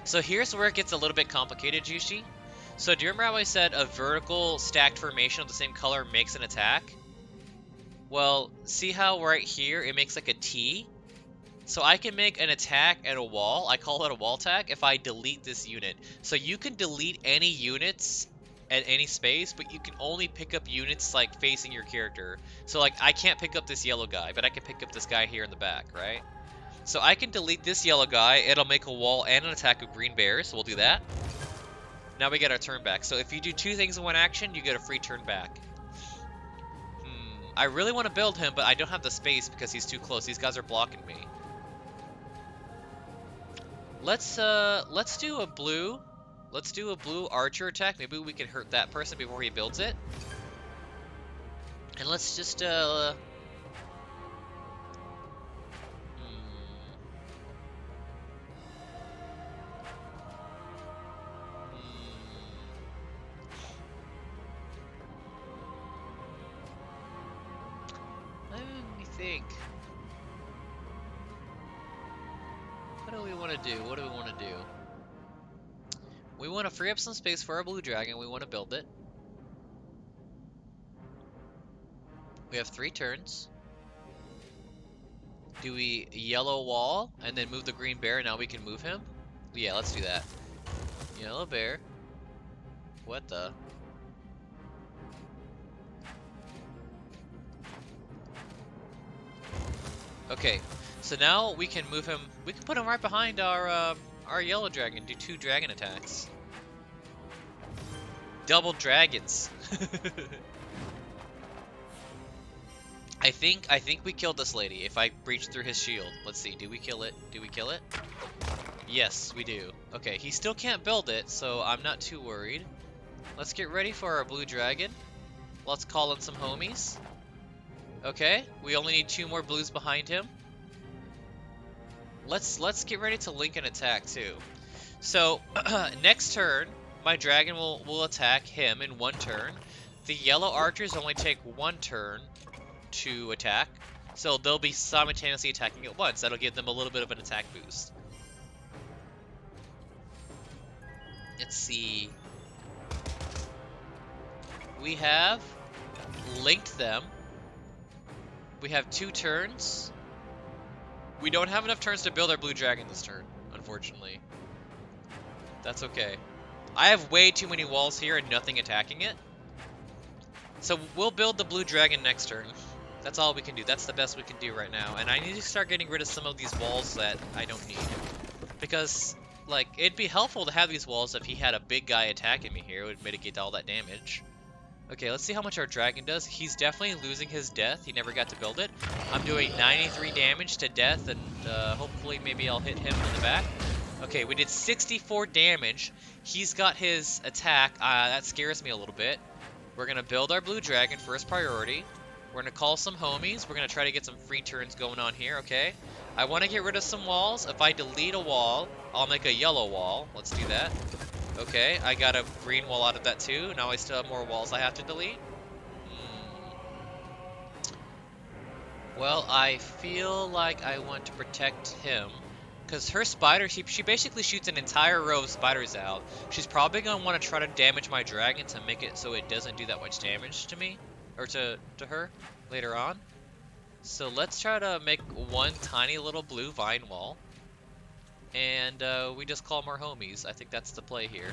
So here's where it gets a little bit complicated, Jushi. So do you remember how I said a vertical stacked formation of the same color makes an attack? Well, see how right here it makes like a T? So I can make an attack at a wall. I call it a wall attack if I delete this unit. So you can delete any units at any space, but you can only pick up units like facing your character. So like I can't pick up this yellow guy, but I can pick up this guy here in the back, right? So I can delete this yellow guy. It'll make a wall and an attack of green bears. So we'll do that. Now we get our turn back. So if you do two things in one action, you get a free turn back. I really want to build him, but I don't have the space because he's too close. These guys are blocking me. Let's do a blue. Let's do a blue archer attack. Maybe we can hurt that person before he builds it. And let's just let me think. What do we want to do? What do we want to do? We want to free up some space for our blue dragon. We want to build it. We have 3 turns. Do we yellow wall and then move the green bear? Now we can move him? Yeah, let's do that. Yellow bear. What the? Okay, so now we can move him. We can put him right behind our yellow dragon. Do 2 dragon attacks. Double dragons. I think we killed this lady if I breach through his shield. Let's see. Do we kill it? Do we kill it? Yes, we do. Okay, he still can't build it, so I'm not too worried. Let's get ready for our blue dragon. Let's call in some homies. Okay, we only need 2 more blues behind him. Let's get ready to link an attack too. So next turn, my dragon will attack him in 1 turn. The yellow archers only take 1 turn to attack, so they'll be simultaneously attacking at once. That'll give them a little bit of an attack boost. Let's see. We have linked them. We have 2 turns. We don't have enough turns to build our blue dragon this turn, unfortunately. That's okay. I have way too many walls here and nothing attacking it. So we'll build the blue dragon next turn. That's all we can do. That's the best we can do right now. And I need to start getting rid of some of these walls that I don't need. Because, like, it'd be helpful to have these walls if he had a big guy attacking me here. It would mitigate all that damage. Okay, let's see how much our dragon does. He's definitely losing his death. He never got to build it. I'm doing 93 damage to death, and hopefully maybe I'll hit him in the back. Okay, we did 64 damage. He's got his attack. That scares me a little bit. We're going to build our blue dragon first priority. We're going to call some homies. We're going to try to get some free turns going on here, okay? I want to get rid of some walls. If I delete a wall, I'll make a yellow wall. Let's do that. Okay, I got a green wall out of that too. Now I still have more walls I have to delete. Well, I feel like I want to protect him. Because her spider, she basically shoots an entire row of spiders out. She's probably going to want to try to damage my dragon to make it so it doesn't do that much damage to me. Or to her later on. So let's try to make 1 tiny little blue vine wall. And we just call more homies. I think that's the play here.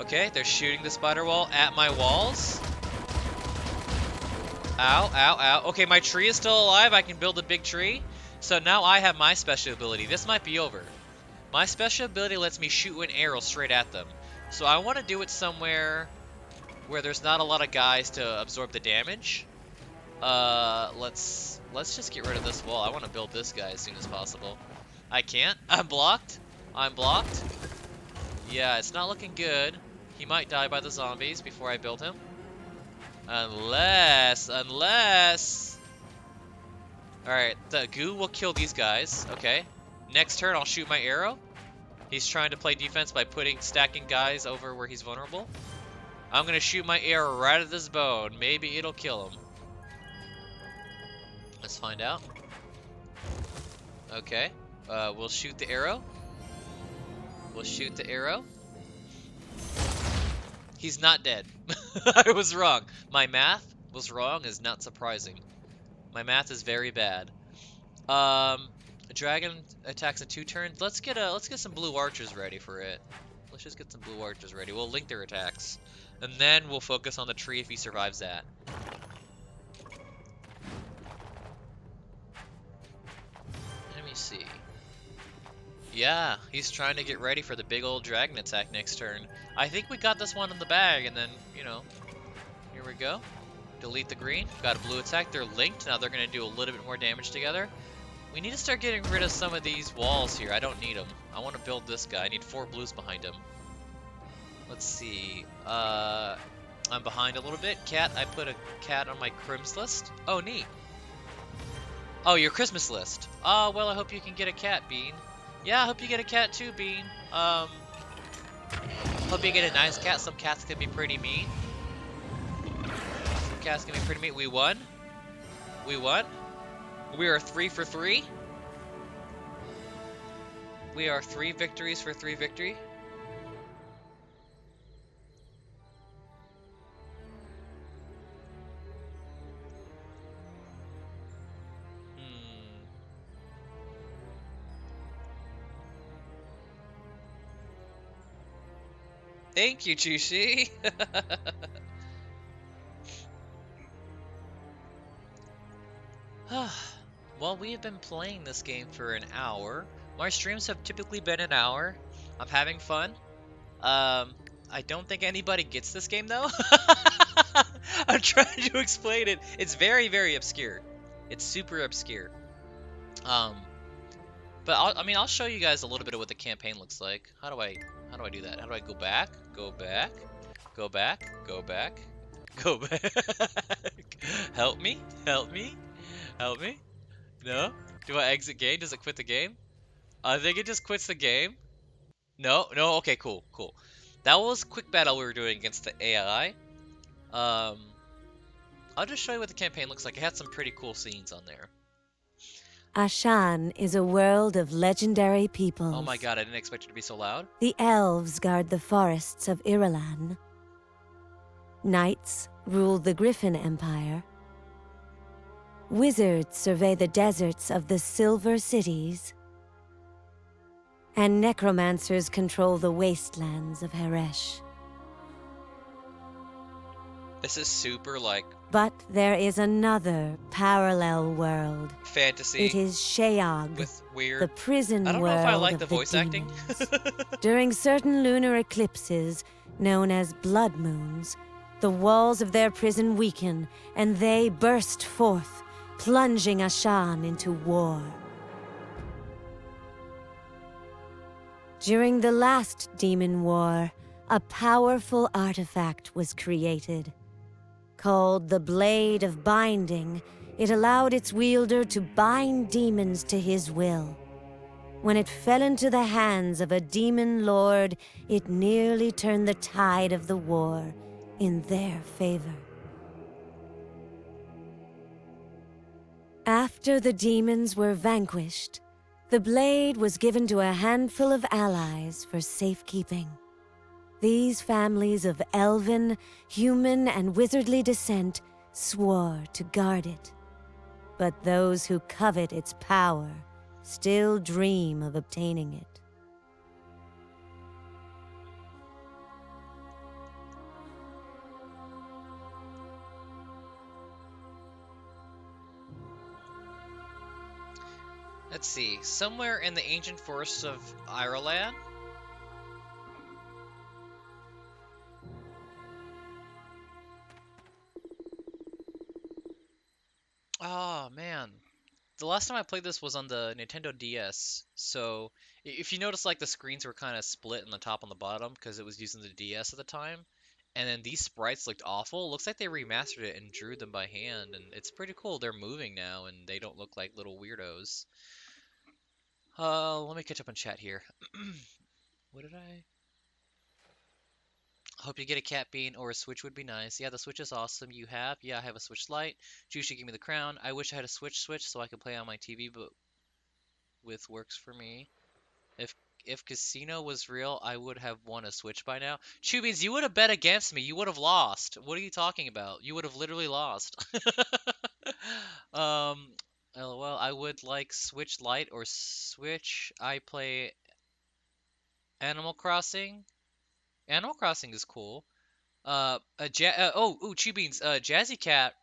Okay, they're shooting the spider wall at my walls. Ow, ow, ow. Okay, my tree is still alive. I can build a big tree. So now I have my special ability. This might be over. My special ability lets me shoot an arrow straight at them. So I want to do it somewhere where there's not a lot of guys to absorb the damage. Let's just get rid of this wall. I want to build this guy as soon as possible. I can't. I'm blocked. I'm blocked. Yeah, it's not looking good. He might die by the zombies before I build him. Unless... Alright, the goo will kill these guys. Okay. Next turn, I'll shoot my arrow. He's trying to play defense by stacking guys over where he's vulnerable. I'm gonna shoot my arrow right at this bone. Maybe it'll kill him. Let's find out. Okay. We'll shoot the arrow. We'll shoot the arrow. He's not dead. I was wrong. My math was wrong is not surprising. My math is very bad. A dragon attacks in 2 turns. Let's get some blue archers ready for it. Let's just get some blue archers ready. We'll link their attacks. And then we'll focus on the tree if he survives that. Let me see. Yeah, he's trying to get ready for the big old dragon attack next turn. I think we got this one in the bag, and then, you know, here we go. Delete the green. Got a blue attack. They're linked. Now they're going to do a little bit more damage together. We need to start getting rid of some of these walls here. I don't need them. I want to build this guy. I need 4 blues behind him. Let's see. I'm behind a little bit. Cat, I put a cat on my Crims list. Oh, neat. Oh, your Christmas list. Oh, well, I hope you can get a cat, Bean. Yeah, I hope you get a cat too, Bean. Hope you get a nice cat. Some cats can be pretty mean. Some cats can be pretty mean. We won. We won. We are 3 for 3. We are 3 victories for 3 victory. Thank you, Chushi. Well, we have been playing this game for an hour. My streams have typically been an hour. I'm having fun. I don't think anybody gets this game, though. I'm trying to explain it. It's very, very obscure. It's super obscure. But I'll show you guys a little bit of what the campaign looks like. How do I do that? How do I go back? Go back. Go back. Go back. Go back. Help me. Help me. Help me. No? Do I exit game? Does it quit the game? I think it just quits the game. No? No? Okay, cool. Cool. That was a quick battle we were doing against the AI. I'll just show you what the campaign looks like. It had some pretty cool scenes on there. Ashan is a world of legendary peoples. Oh my god, I didn't expect it to be so loud. The elves guard the forests of Irulan. Knights rule the Griffin Empire. Wizards survey the deserts of the Silver Cities. And necromancers control the wastelands of Heresh. This is super, like... But there is another parallel world. Fantasy. It is Sheog, with weird... the prison world. I don't know if I like of the voice acting. During certain lunar eclipses, known as blood moons, the walls of their prison weaken, and they burst forth, plunging Ashan into war. During the last Demon War, a powerful artifact was created. Called the Blade of Binding, it allowed its wielder to bind demons to his will. When it fell into the hands of a demon lord, it nearly turned the tide of the war in their favor. After the demons were vanquished, the blade was given to a handful of allies for safekeeping. These families of elven, human, and wizardly descent swore to guard it. But those who covet its power still dream of obtaining it. Let's see. Somewhere in the ancient forests of Ireland. Oh man. The last time I played this was on the Nintendo DS. So if you notice, like the screens were kind of split on the top and the bottom because it was using the DS at the time. And then these sprites looked awful. Looks like they remastered it and drew them by hand, and it's pretty cool. They're moving now, and they don't look like little weirdos. Let me catch up on chat here. What did I? Hope you get a cat bean or a Switch would be nice. Yeah, the Switch is awesome. You have? Yeah, I have a Switch Lite. Juicy, give me the crown. I wish I had a Switch so I could play on my TV, but with works for me. If if Casino was real, I would have won a Switch by now. Chubbies, you would have bet against me. You would have lost. What are you talking about? You would have literally lost. um, LOL, I would like Switch Lite or Switch. I play Animal Crossing. Animal Crossing is cool. Chew Beans, Jazzy Cat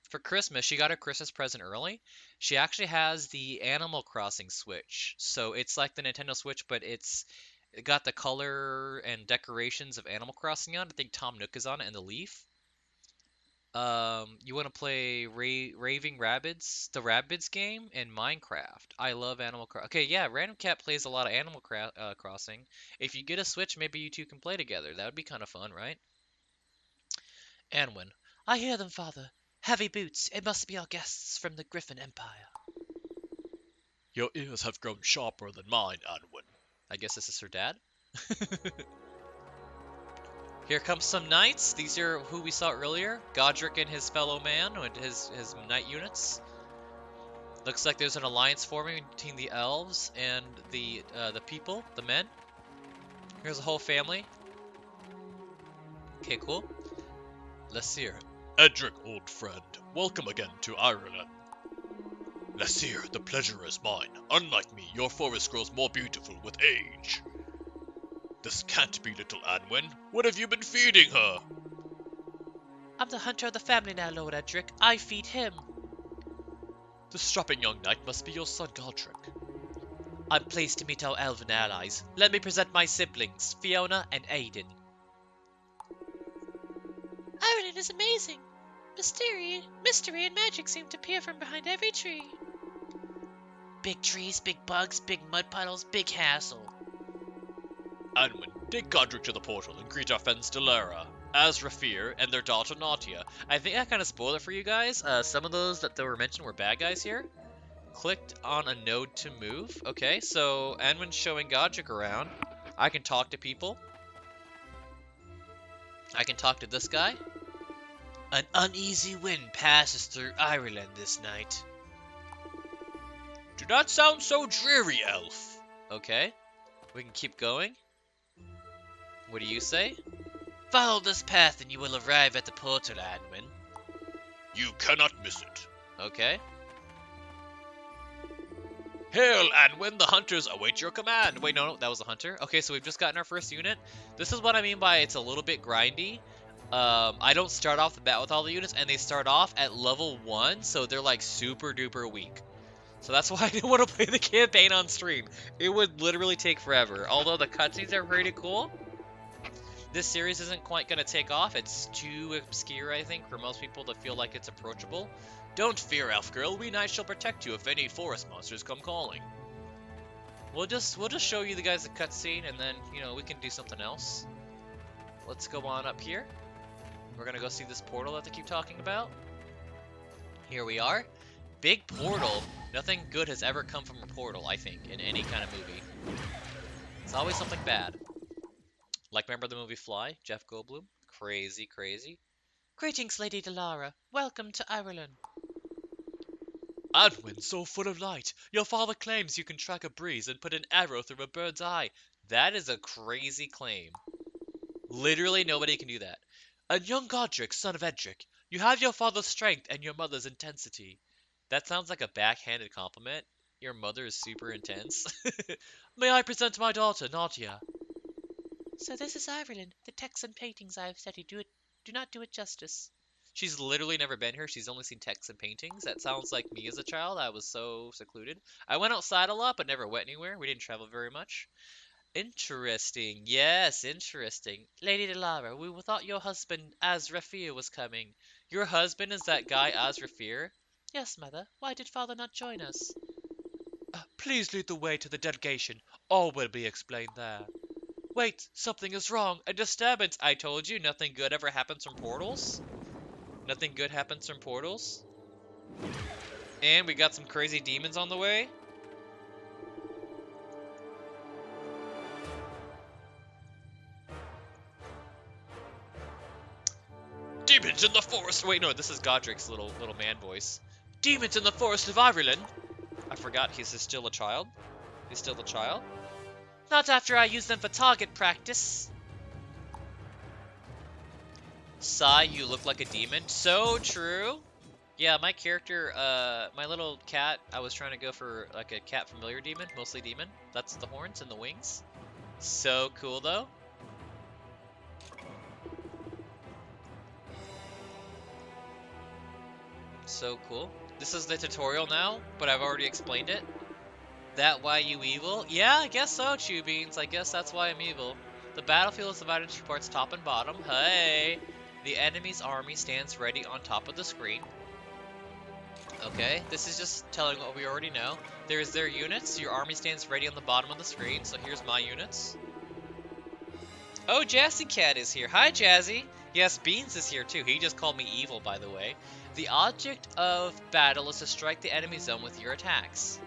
for Christmas, she got her Christmas present early. She actually has the Animal Crossing Switch. So it's like the Nintendo Switch, but it got the color and decorations of Animal Crossing on it. I think Tom Nook is on it and the leaf. You want to play Raving Rabbids, the Rabbids game, and Minecraft. I love Animal Crossing. Okay, yeah, Random Cat plays a lot of Crossing. If you get a Switch, maybe you two can play together. That would be kind of fun, right? Anwin. I hear them, father. Heavy boots. It must be our guests from the Griffin Empire. Your ears have grown sharper than mine, Anwin. I guess this is her dad? Here comes some knights. These are who we saw earlier. Godric and his fellow man, and his knight units. Looks like there's an alliance forming between the elves and the people, the men. Here's a whole family. Okay, cool. Lessir. Edric, old friend, welcome again to Ireland. Lessir, the pleasure is mine. Unlike me, your forest grows more beautiful with age. This can't be little Anwen. What have you been feeding her? I'm the hunter of the family now, Lord Edric. I feed him. The strapping young knight must be your son Godric. I'm pleased to meet our elven allies. Let me present my siblings, Fiona and Aidan. Ireland is amazing. Mystery and magic seem to appear from behind every tree. Big trees, big bugs, big mud puddles, big hassle. Anwin, take Godric to the portal and greet our friends Delara, Azrafir, and their daughter Natia. I think I kind of spoiled it for you guys. Some of those that were mentioned were bad guys here. Clicked on a node to move. Okay, so Anwin's showing Godric around. I can talk to people. I can talk to this guy. An uneasy wind passes through Ireland this night. Do not sound so dreary, elf. Okay, we can keep going. What do you say? Follow this path and you will arrive at the portal, Anwin. You cannot miss it. Okay. Hail, Anwin, the hunters await your command. Wait, no, that was a hunter. Okay, so we've just gotten our first unit. This is what I mean by it's a little bit grindy. I don't start off the bat with all the units, and they start off at level 1, so they're like super duper weak. So that's why I didn't want to play the campaign on stream. It would literally take forever. Although the cutscenes are pretty cool, this series isn't quite going to take off. It's too obscure, I think, for most people to feel like it's approachable. Don't fear, elf girl. We knights shall protect you if any forest monsters come calling. We'll just show you the guys the cutscene, and then, you know, we can do something else. Let's go on up here. We're going to go see this portal that they keep talking about. Here we are. Big portal. Nothing good has ever come from a portal, I think, in any kind of movie. It's always something bad. Like, remember the movie Fly? Jeff Goldblum? Crazy, crazy. Greetings, Lady Delara. Welcome to Ireland. Anwin, so full of light. Your father claims you can track a breeze and put an arrow through a bird's eye. That is a crazy claim. Literally nobody can do that. And young Godric, son of Edric, you have your father's strength and your mother's intensity. That sounds like a backhanded compliment. Your mother is super intense. May I present my daughter, Nadia? So this is Ireland. The texts and paintings I have studied do not do it justice. She's literally never been here. She's only seen texts and paintings. That sounds like me as a child. I was so secluded. I went outside a lot, but never went anywhere. We didn't travel very much. Interesting. Yes, interesting. Lady Delara, we thought your husband, Azrafir, was coming. Your husband is that guy, Azrafir? Yes, mother. Why did father not join us? Please lead the way to the delegation. All will be explained there. Wait, something is wrong. A disturbance. I told you, nothing good ever happens from portals. Nothing good happens from portals. And we got some crazy demons on the way. Demons in the forest! Wait, no, this is Godric's little man voice. Demons in the forest of Ireland! I forgot he's still a child. He's still a child. Not after I use them for target practice. Sigh, you look like a demon. So true. Yeah, my character, my little cat, I was trying to go for like a cat familiar demon, mostly demon. That's the horns and the wings. So cool though. So cool. This is the tutorial now, but I've already explained it. That why you evil? Yeah, I guess so, Chew Beans. I guess that's why I'm evil. The battlefield is divided into two parts, top and bottom. Hey! The enemy's army stands ready on top of the screen. Okay, this is just telling what we already know. There's their units. Your army stands ready on the bottom of the screen, so here's my units. Oh, Jazzy Cat is here. Hi, Jazzy. Yes, Beans is here too. He just called me evil, by the way. The object of battle is to strike the enemy zone with your attacks.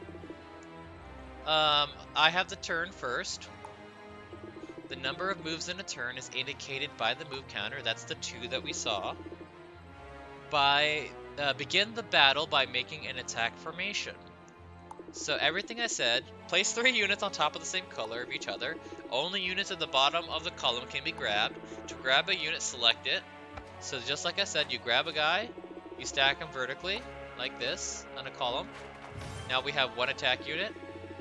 I have the turn first. The number of moves in a turn is indicated by the move counter. That's the 2 that we saw. Begin the battle by making an attack formation. So everything I said, place 3 units on top of the same color of each other. Only units at the bottom of the column can be grabbed. To grab a unit, select it. So just like I said, you grab a guy, you stack them vertically, like this, on a column. Now we have 1 attack unit.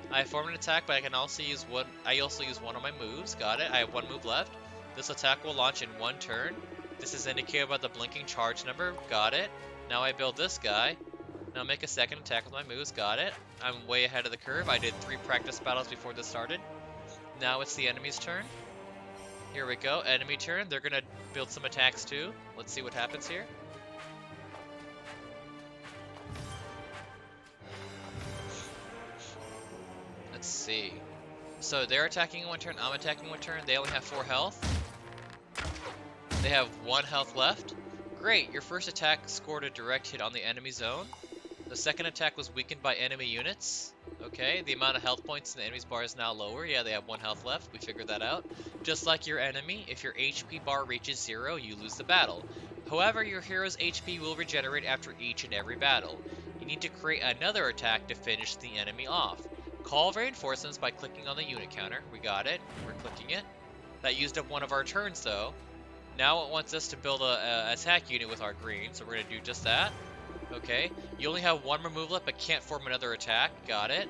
I form an attack, but I can also use one. I also use one of my moves. Got it. I have 1 move left. This attack will launch in 1 turn. This is indicated by the blinking charge number. Got it. Now I build this guy. Now make a second attack with my moves. Got it. I'm way ahead of the curve. I did 3 practice battles before this started. Now it's the enemy's turn. Here we go. Enemy turn. They're gonna build some attacks too. Let's see what happens here. Let's see. So they're attacking in 1 turn, I'm attacking in 1 turn. They only have 4 health. They have 1 health left. Great, your first attack scored a direct hit on the enemy zone. The second attack was weakened by enemy units. Okay, the amount of health points in the enemy's bar is now lower. Yeah, they have 1 health left. We figured that out. Just like your enemy, if your HP bar reaches 0, you lose the battle. However, your hero's HP will regenerate after each and every battle. You need to create another attack to finish the enemy off. Call reinforcements by clicking on the unit counter. We got it. We're clicking it. That used up 1 of our turns, though. Now it wants us to build a attack unit with our green, so we're going to do just that. Okay. You only have 1 remove left, but can't form another attack. Got it.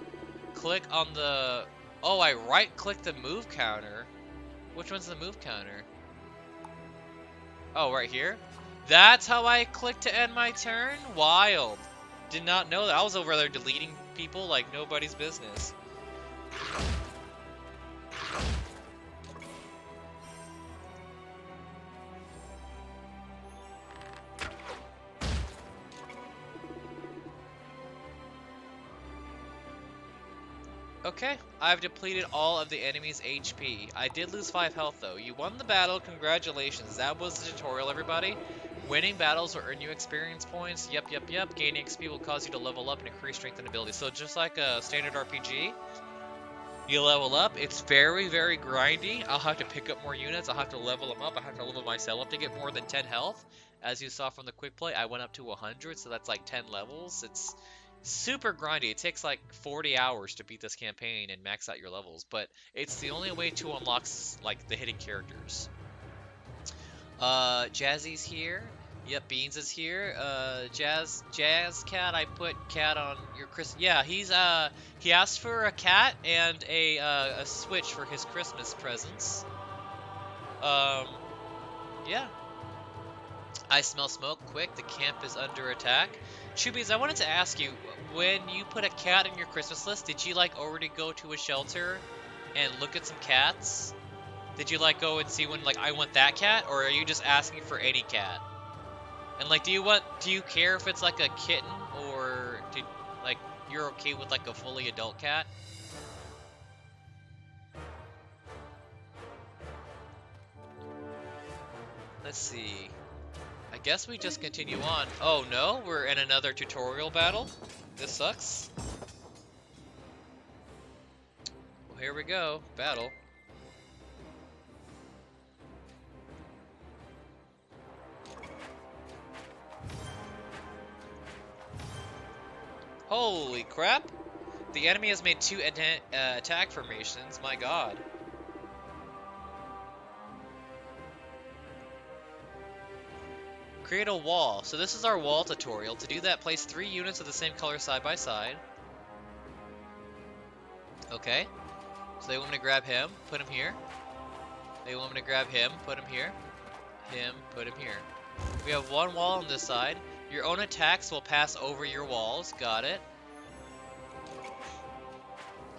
Click on the... Oh, I right-click the move counter. Which one's the move counter? Oh, right here? That's how I click to end my turn? Wild. Did not know that. I was over there deleting people like nobody's business. Okay, I've depleted all of the enemy's HP. I did lose 5 health though. You won the battle, congratulations. That was the tutorial, everybody. Winning battles will earn you experience points. Yep. Gaining XP will cause you to level up and increase strength and ability. So just like a standard RPG, you level up. It's very, very grindy. I'll have to pick up more units. I'll have to level them up. I have to level myself up to get more than 10 health. As you saw from the quick play, I went up to 100, so that's like 10 levels. It's super grindy. It takes like 40 hours to beat this campaign and max out your levels, but it's the only way to unlock like the hidden characters. Jazzy's here. Yep, Beans is here. Jazz Cat, I put Cat on your Yeah, he asked for a cat and a Switch for his Christmas presents. Yeah. I smell smoke. Quick, the camp is under attack. Chubies, I wanted to ask you, when you put a cat in your Christmas list, did you like already go to a shelter and look at some cats? Did you like go and see when like I want that cat, or are you just asking for any cat? And like, do you care if it's like a kitten, or like you're okay with like a fully adult cat? Let's see. I guess we just continue on. Oh no, we're in another tutorial battle. This sucks. Well, here we go. Battle. Holy crap! The enemy has made two attack formations. My god. Create a wall. So this is our wall tutorial. To do that, place 3 units of the same color side by side. Okay. So they want me to grab him, put him here. They want me to grab him, put him here. Him, put him here. We have one wall on this side. Your own attacks will pass over your walls. Got it.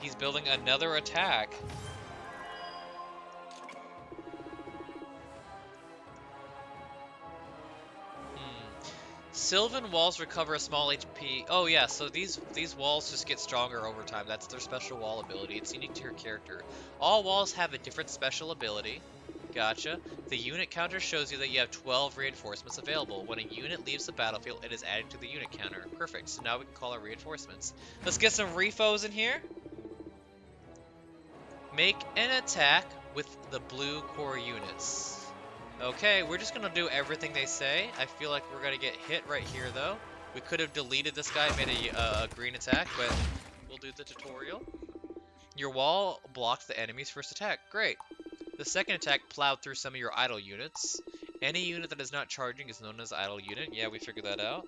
He's building another attack. Sylvan walls recover a small HP. Oh yeah, so these walls just get stronger over time. That's their special wall ability. It's unique to your character. All walls have a different special ability. Gotcha. The unit counter shows you that you have 12 reinforcements available. When a unit leaves the battlefield, it is added to the unit counter. Perfect. So now we can call our reinforcements. Let's get some refos in here. Make an attack with the blue core units. Okay, we're just gonna do everything they say. I feel like we're gonna get hit right here, though. We could have deleted this guy and made a green attack, but we'll do the tutorial. Your wall blocks the enemy's first attack. Great. The second attack plowed through some of your idle units. Any unit that is not charging is known as idle unit. Yeah, we figured that out.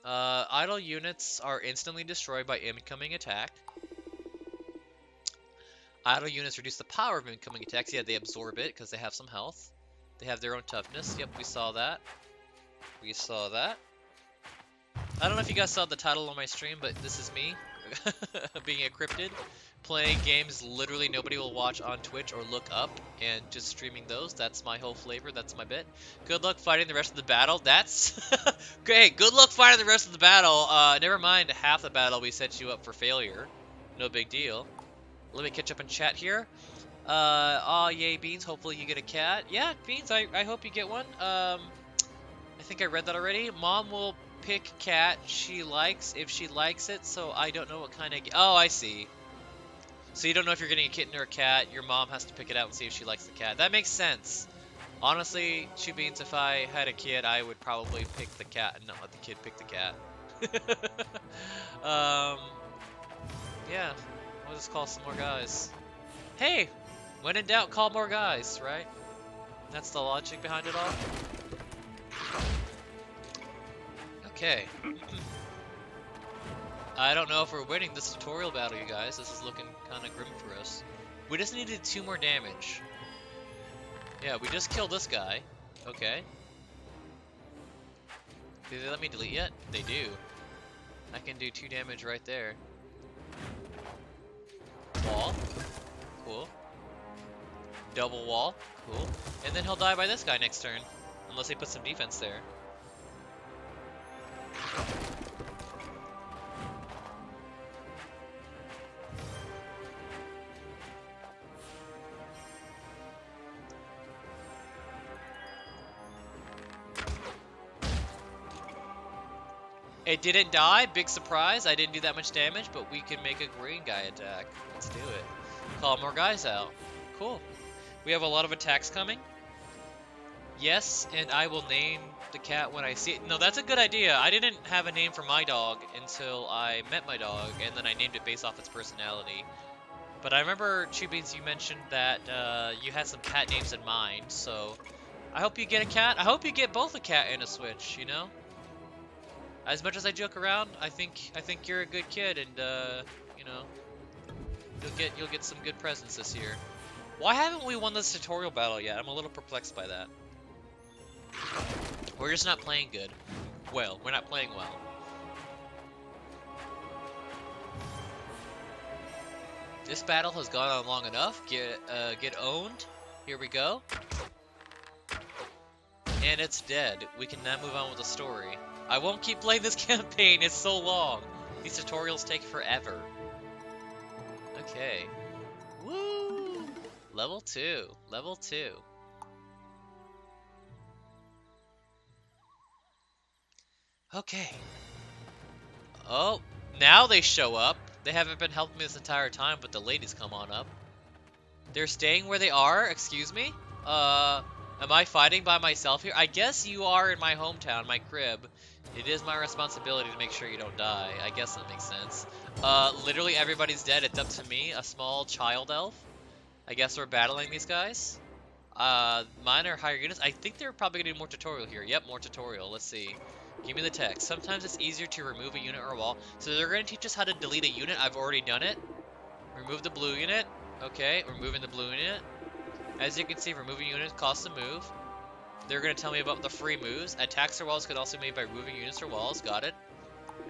Idle units are instantly destroyed by incoming attack. Idle units reduce the power of incoming attacks. Yeah, they absorb it because they have some health. They have their own toughness. Yep, we saw that. We saw that. I don't know if you guys saw the title on my stream, but this is me being a cryptid, playing games literally nobody will watch on Twitch or look up, and just streaming those. That's my whole flavor. That's my bit. Good luck fighting the rest of the battle. That's great. Good luck fighting the rest of the battle. Never mind half the battle. We set you up for failure. No big deal. Let me catch up in chat here. Aw, yay, Beans. Hopefully you get a cat. Yeah, Beans, I hope you get one. I think I read that already. Mom will pick cat she likes if she likes it, so I don't know what kind of... Oh, I see. So you don't know if you're getting a kitten or a cat. Your mom has to pick it out and see if she likes the cat. That makes sense. Honestly, Chew Beans, if I had a kid, I would probably pick the cat and not let the kid pick the cat. Yeah. We'll just call some more guys. Hey! When in doubt, call more guys, right? That's the logic behind it all. Okay. I don't know if we're winning this tutorial battle, you guys. This is looking kind of grim for us. We just needed 2 more damage. Yeah, we just killed this guy. Okay. Do they let me delete yet? They do. I can do 2 damage right there. Wall. Cool. Double wall. Cool. And then he'll die by this guy next turn. Unless they put some defense there. It didn't die. Big surprise. I didn't do that much damage, but we can make a green guy attack. Let's do it. Call more guys out. Cool. We have a lot of attacks coming. Yes, and I will name the cat when I see it. No, that's a good idea. I didn't have a name for my dog until I met my dog, and then I named it based off its personality. But I remember, Chew-Beans, you mentioned that you had some cat names in mind, so I hope you get a cat. I hope you get both a cat and a Switch, you know? As much as I joke around, I think you're a good kid, and you know, you'll get some good presents this year. Why haven't we won this tutorial battle yet? I'm a little perplexed by that. We're just not playing good. Well, we're not playing well. This battle has gone on long enough. Get owned. Here we go. And it's dead. We can now move on with the story. I won't keep playing this campaign. It's so long. These tutorials take forever. Okay. Woo! Level 2. Level 2. Okay. Oh, now they show up. They haven't been helping me this entire time, but the ladies come on up. They're staying where they are? Excuse me? Am I fighting by myself here? I guess you are in my hometown, my crib. It is my responsibility to make sure you don't die. I guess that makes sense. Literally everybody's dead. It's up to me, a small child elf. I guess we're battling these guys. Mine are higher units. I think they're probably gonna do more tutorial here. Yep, more tutorial. Let's see. Give me the text. Sometimes it's easier to remove a unit or a wall. So they're gonna teach us how to delete a unit. I've already done it. Remove the blue unit. Okay, removing the blue unit. As you can see, removing units costs a move. They're going to tell me about the free moves. Attacks or walls could also be made by removing units or walls. Got it.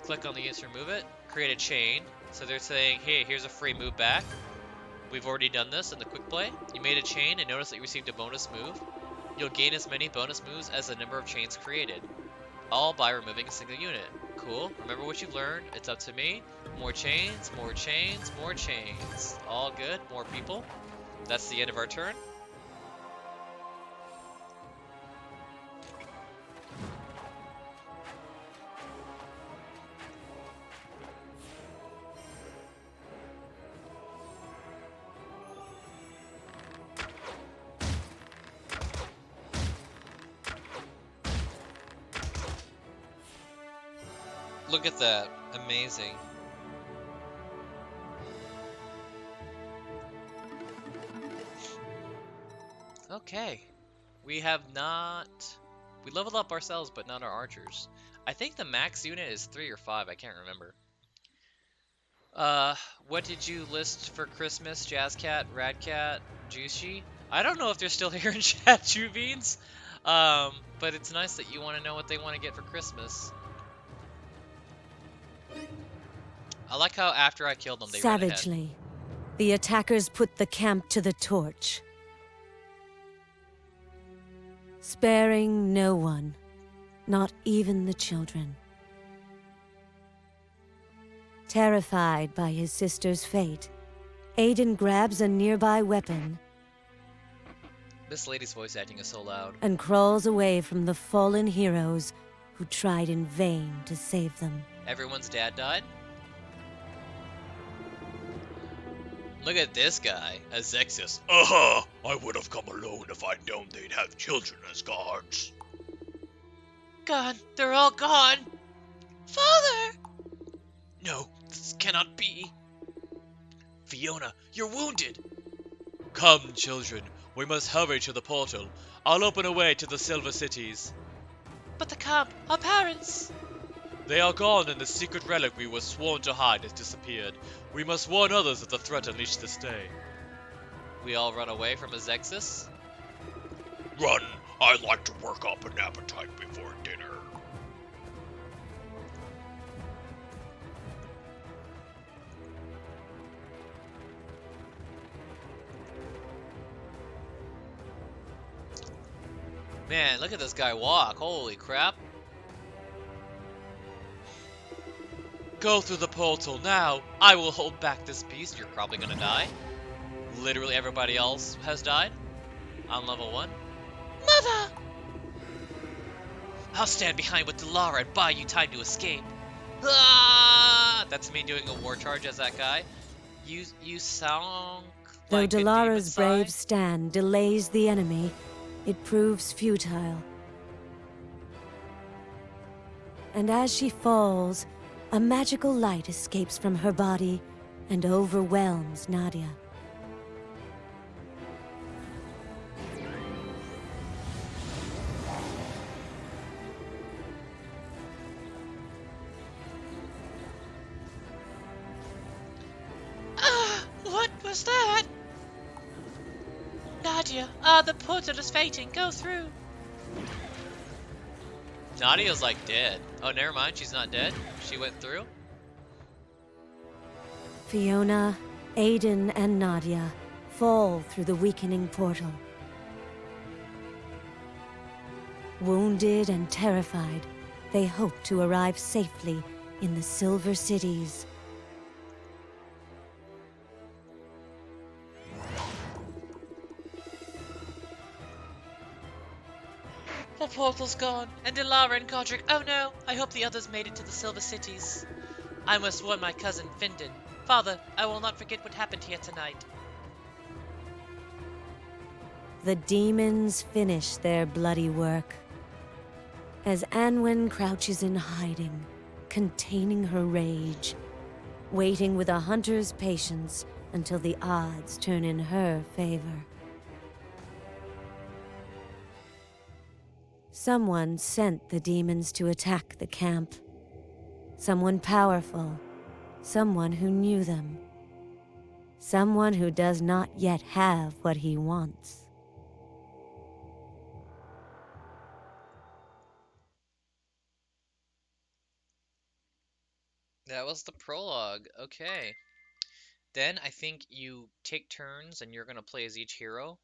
Click on the units to remove it. Create a chain. So they're saying, hey, here's a free move back. We've already done this in the quick play. You made a chain and notice that you received a bonus move. You'll gain as many bonus moves as the number of chains created. All by removing a single unit. Cool. Remember what you've learned. It's up to me. More chains, more chains, more chains. All good. More people. That's the end of our turn. Look at that. Amazing. Okay. We have not... We leveled up ourselves, but not our archers. I think the max unit is 3 or 5. I can't remember. What did you list for Christmas? Jazzcat, Radcat, Juicy? I don't know if they're still here in chat, True Beans. But it's nice that you want to know what they want to get for Christmas. I like how after I killed them, they ran ahead. Savagely, the attackers put the camp to the torch, sparing no one, not even the children. Terrified by his sister's fate, Aiden grabs a nearby weapon This lady's voice acting is so loud. and crawls away from the fallen heroes who tried in vain to save them. Everyone's dad died? Look at this guy, a Zexus. I would have come alone if I'd known they'd have children as guards. Gone. They're all gone. Father! No, this cannot be. Fiona, you're wounded. Come, children, we must hurry to the portal. I'll open a way to the Silver Cities. But the camp, our parents. They are gone, and the secret relic we were sworn to hide has disappeared. We must warn others of the threat unleashed this day. We all run away from a Zexus. Run! I'd like to work up an appetite before dinner. Man, look at this guy walk. Holy crap. Go through the portal now! I will hold back this beast. You're probably gonna die. Literally everybody else has died. On level 1. Mother! I'll stand behind with Delara and buy you time to escape. Ah! That's me doing a war charge as that guy. You sound Though like a Delara's demon brave sigh. stand delays the enemy, it proves futile. And as she falls, a magical light escapes from her body and overwhelms Nadia. What was that? Nadia, the portal is fading. Go through. Nadia's like dead. Oh, never mind. She's not dead. She went through. Fiona, Aiden, and Nadia fall through the weakening portal. Wounded and terrified, they hope to arrive safely in the Silver Cities. The portal's gone, and Dilara and Godric. Oh no! I hope the others made it to the Silver Cities. I must warn my cousin Findon. Father, I will not forget what happened here tonight. The demons finish their bloody work. As Anwen crouches in hiding, containing her rage, waiting with a hunter's patience until the odds turn in her favor. Someone sent the demons to attack the camp. Someone powerful. Someone who knew them. Someone who does not yet have what he wants. That was the prologue. Okay. Then I think you take turns and you're gonna play as each hero.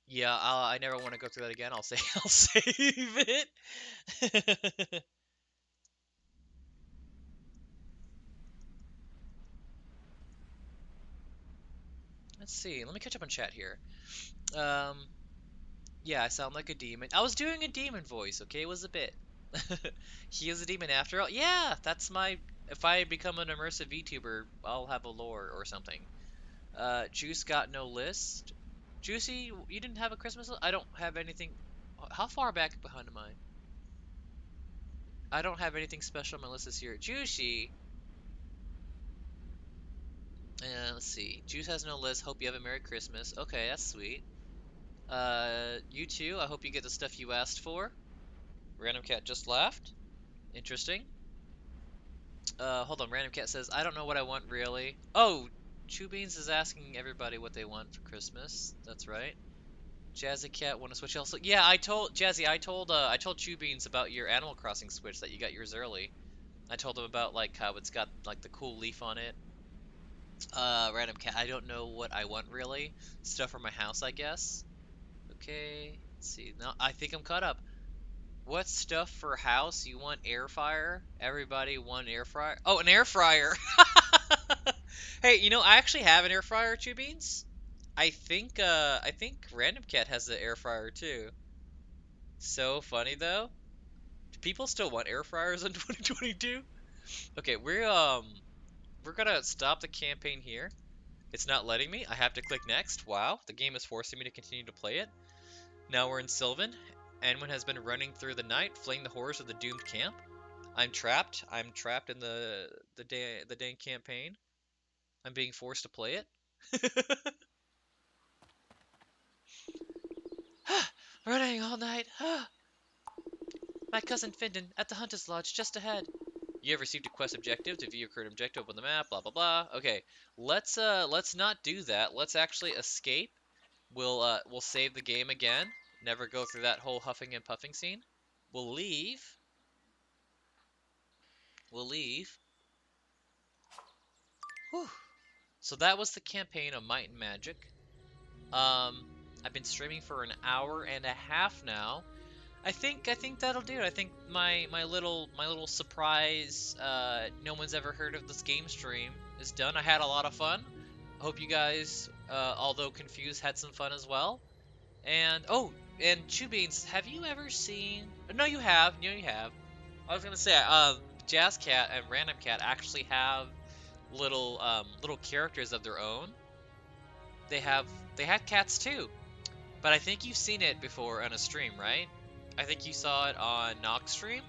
Yeah, I never want to go through that again. I'll say I'll save it. Let's see. Let me catch up on chat here. Um, yeah, I sound like a demon. I was doing a demon voice, okay? It was a bit. He is a demon after all. Yeah, that's my. If I become an immersive VTuber, I'll have a lore or something. Juice got no list. Juicy, you didn't have a Christmas list? I don't have anything. How far back behind am I? I don't have anything special on my list this year. Juicy. Let's see. Juice has no list. Hope you have a Merry Christmas. Okay, that's sweet. You too. I hope you get the stuff you asked for. Random Cat just laughed. Interesting. Hold on. Random Cat says, I don't know what I want really. Oh, Chew Beans is asking everybody what they want for Christmas. That's right. Jazzy Cat want to switch also. Yeah, I told Jazzy. I told Chew Beans about your Animal Crossing Switch that you got yours early. I told him about like how it's got like the cool leaf on it. Random Cat. I don't know what I want really. Stuff for my house, I guess. Okay. Let's see. Now I think I'm caught up. What stuff for house? You want air fryer? Everybody want air fryer? Oh, an air fryer. Hey, I actually have an air fryer, Chew Beans. I think Random Cat has the air fryer too. So funny though. Do people still want air fryers in 2022? Okay, we're gonna stop the campaign here. It's not letting me. I have to click next. Wow, the game is forcing me to continue to play it. Now we're in Sylvan. Anwen has been running through the night, fleeing the horrors of the doomed camp. I'm trapped. I'm trapped in the dang campaign. I'm being forced to play it. Running all night. My cousin Findon at the Hunter's Lodge just ahead. You have received a quest objective to view your current objective on the map. Blah blah blah. Okay, let's not do that. Let's actually escape. We'll save the game again. Never go through that whole huffing and puffing scene. We'll leave. We'll leave. Whew. So that was the campaign of Might and Magic. Um, I've been streaming for an hour and a half now. I think that'll do it. I think my little surprise no one's ever heard of this game stream is done. I had a lot of fun. I hope you guys, although confused, had some fun as well. And oh, and Chew Beans, have you ever seen? No, you have. No, you have. I was gonna say, Jazz Cat and Random Cat actually have little characters of their own. They had cats too. But I think you've seen it before on a stream, right? I think you saw it on Nox stream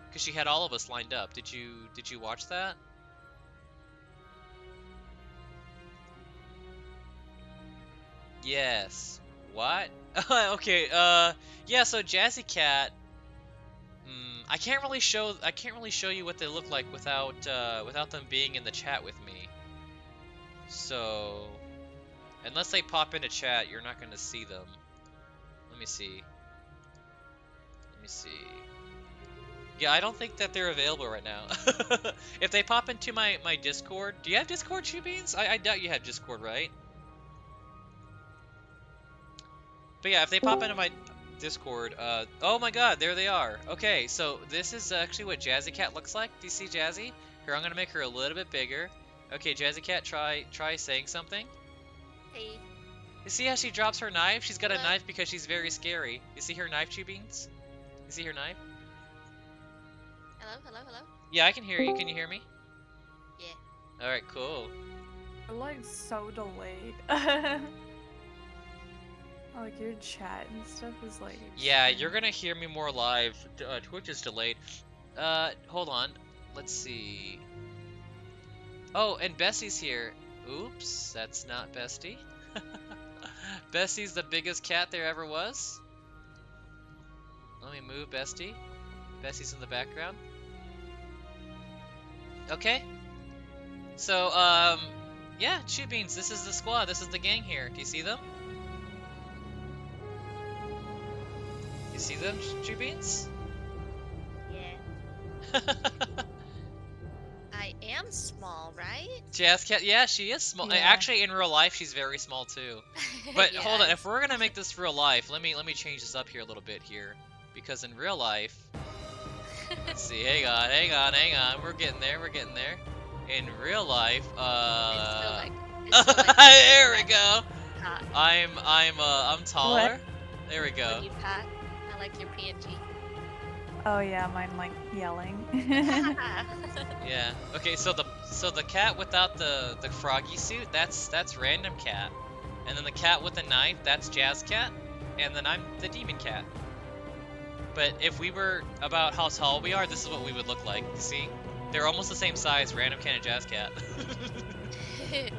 because she had all of us lined up. Did you watch that? Yes. What? Okay. Yeah. So Jazzy Cat. I can't really show you what they look like without them being in the chat with me. So unless they pop into chat, you're not gonna see them. Let me see. me see. Yeah, I don't think that they're available right now. If they pop into my Discord, do you have Discord, Shoe Beans? I doubt you have Discord, right? But yeah, if they pop into my Discord, oh my God, there they are. Okay, so this is actually what Jazzy Cat looks like. Do you see Jazzy? Here, I'm gonna make her a little bit bigger. Okay, Jazzy Cat, try saying something. Hey. You see how she drops her knife? She's got a Hello. knife because she's very scary. You see her knife, Chew Beans? You see her knife? Hello, hello, hello. Yeah, I can hear you. Can you hear me? Yeah. All right, cool. I'm like so delayed. Like your chat and stuff is like. Yeah, you're gonna hear me more live. Twitch is delayed. Hold on. Let's see. Oh, and Bessie's here. Oops, that's not Bestie. Bestie's the biggest cat there ever was. Let me move Bestie. Bestie's in the background. Okay. So, yeah, Chew Beans, this is the squad. This is the gang here. Do you see them? You see them, Chew Beans? Yeah. I am small, right? Jazz Cat, yeah, she is small. Yeah. Actually, in real life, she's very small too. But hold on, Yes. if we're gonna make this real life, let me change this up here a little bit here, because in real life, let's see, hang on, we're getting there. In real life, It's still like there we go. hot. I'm taller. There we go. When you pack, I like your PNG. Oh yeah, mine like yelling. Yeah. Okay, so the cat without the froggy suit, that's Random Cat. And then the cat with the knife, that's Jazz Cat. And then I'm the Demon Cat. But if we were about how tall we are, this is what we would look like. You see? They're almost the same size, Random Cat and Jazz Cat.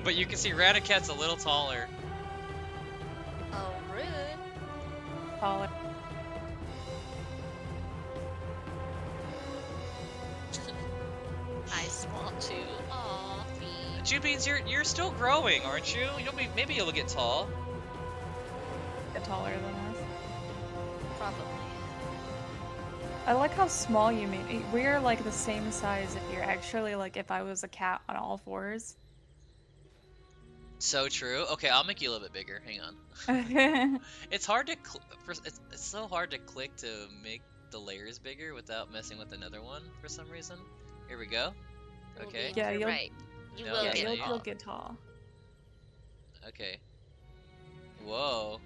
But you can see Random Cat's a little taller. Oh, rude. Taller. I small too. Aw, me. Chew Beans, you're still growing, aren't you? Maybe you'll get tall. Get taller than us. Probably. I like how small you made me. We're like the same size if you're actually like if I was a cat on all fours. So true. Okay, I'll make you a little bit bigger. Hang on. It's hard to it's so hard to click to make the layers bigger without messing with another one for some reason. Here we go. Okay. Yeah, you're you'll- right. You No, will yeah, get you'll- tall. you'll get tall. Okay. Whoa.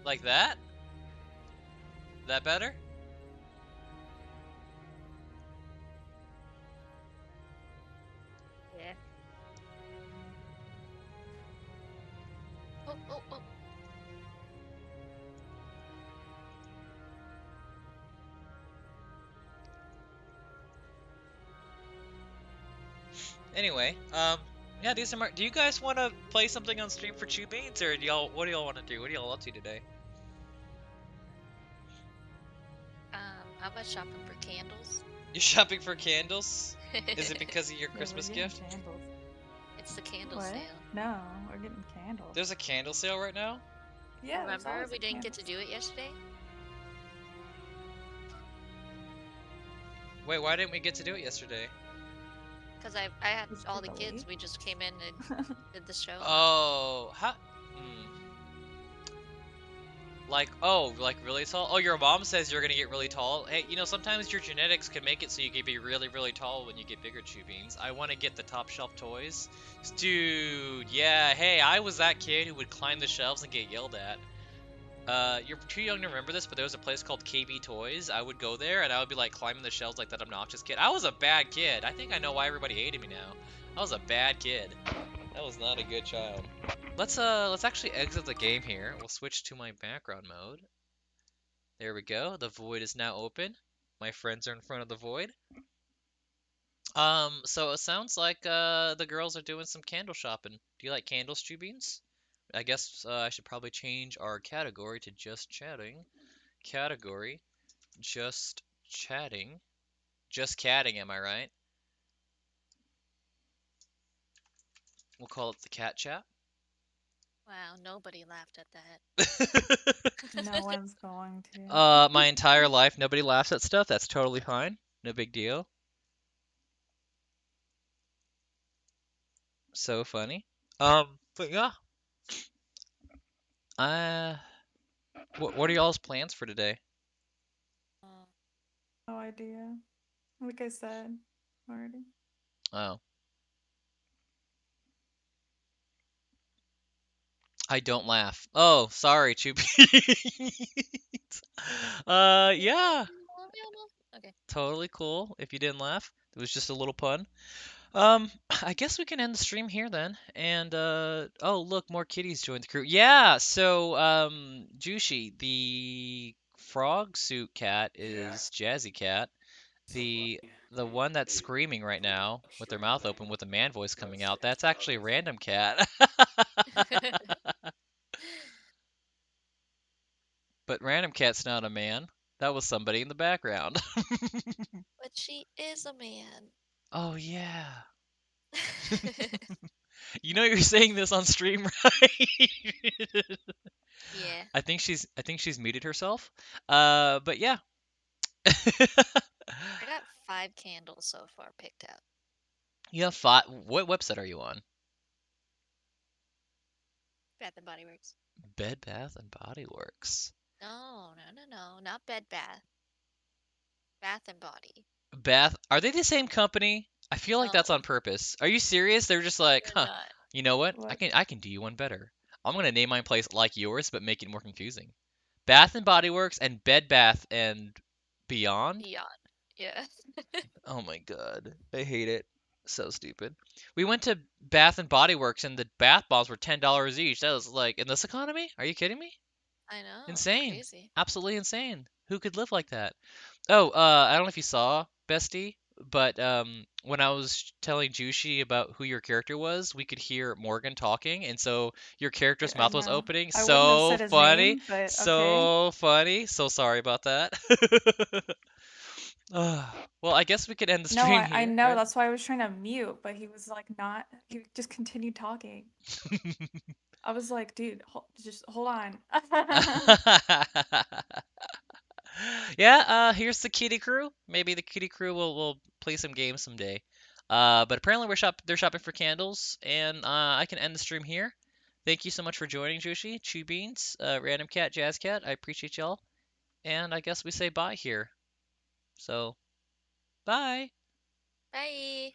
Like that? That better? Yeah. Oh, oh, oh. Anyway, yeah, these are do you guys want to play something on stream for Chew Beans, or what do y'all want to do? What are y'all up to today? How about shopping for candles? You shopping for candles? Is it because of your Yeah, Christmas we're getting gift? Candles. It's the candle What? sale. No, we're getting candles. There's a candle sale right now? Yeah. there's Remember, always we a didn't get to candle. do it yesterday? Wait, why didn't we get to do it yesterday? Because I had Was all it the kids. late? We just came in and did the show. Oh, how? Like really tall? Oh, your mom says you're gonna get really tall. Hey, sometimes your genetics can make it so you can be really, really tall when you get bigger, Chew Beans. I want to get the top shelf toys. Dude, yeah, hey, I was that kid who would climb the shelves and get yelled at. You're too young to remember this, but there was a place called KB Toys. I would go there and I would be like climbing the shelves like that obnoxious kid. I was a bad kid. I think I know why everybody hated me now. I was a bad kid. I was not a good child. Let's actually exit the game here. We'll switch to my background mode. There we go. The void is now open. My friends are in front of the void. So it sounds like the girls are doing some candle shopping. Do you like candles, Chew Beans? I guess I should probably change our category to just chatting. Category, just chatting. Just catting, am I right? We'll call it the cat chat. Wow, nobody laughed at that. No one's going to. My entire life, nobody laughs at stuff. That's totally fine. No big deal. So funny. But yeah. Uh, what are y'all's plans for today? Uh, No idea. Like I said already. Oh, I don't laugh. Oh, sorry, Chupi. Yeah, okay. totally cool. If you didn't laugh, it was just a little pun. I guess we can end the stream here then. And oh look, more kitties joined the crew. Yeah, so Jushi, the frog suit cat is Jazzy Cat. The one that's screaming right now with their mouth open with a man voice coming out, that's actually a random cat. But random cat's not a man. That was somebody in the background. But she is a man. Oh yeah. You know you're saying this on stream, right? Yeah. I think she's muted herself. But yeah. I got 5 candles so far picked out. You have five. What website are you on? Bath and Body Works. Bed Bath and Body Works. No, no, no, no. Not Bed Bath. Bath and Body. Bath. Are they the same company? I feel like that's No, on purpose. Are you serious? They're just like, they're huh. not. You know what? I What? can I can do you one better. I'm gonna name my place like yours, but make it more confusing. Bath and Body Works and Bed Bath and Beyond. Beyond. Yeah. Oh my god, I hate it. So stupid. We went to Bath and Body Works and the bath bombs were $10 each. That was like in this economy? Are you kidding me? I know. Insane. Crazy. Absolutely insane. Who could live like that? Oh, I don't know if you saw, Bestie, but when I was telling Jushi about who your character was, we could hear Morgan talking, and so your character's I mouth was know. opening. I wouldn't have So said his funny. name, but okay. So funny. So sorry about that. Well, I guess we could end the No, stream I here, know. right? That's why I was trying to mute, but he was like not. He just continued talking. I was like, dude, just hold on. Yeah, here's the kitty crew. Maybe the kitty crew will play some games someday. But apparently they're shopping for candles, and I can end the stream here. Thank you so much for joining, Joshi, Chew Beans, Random Cat, Jazz Cat. I appreciate y'all. And I guess we say bye here. So, bye. Bye.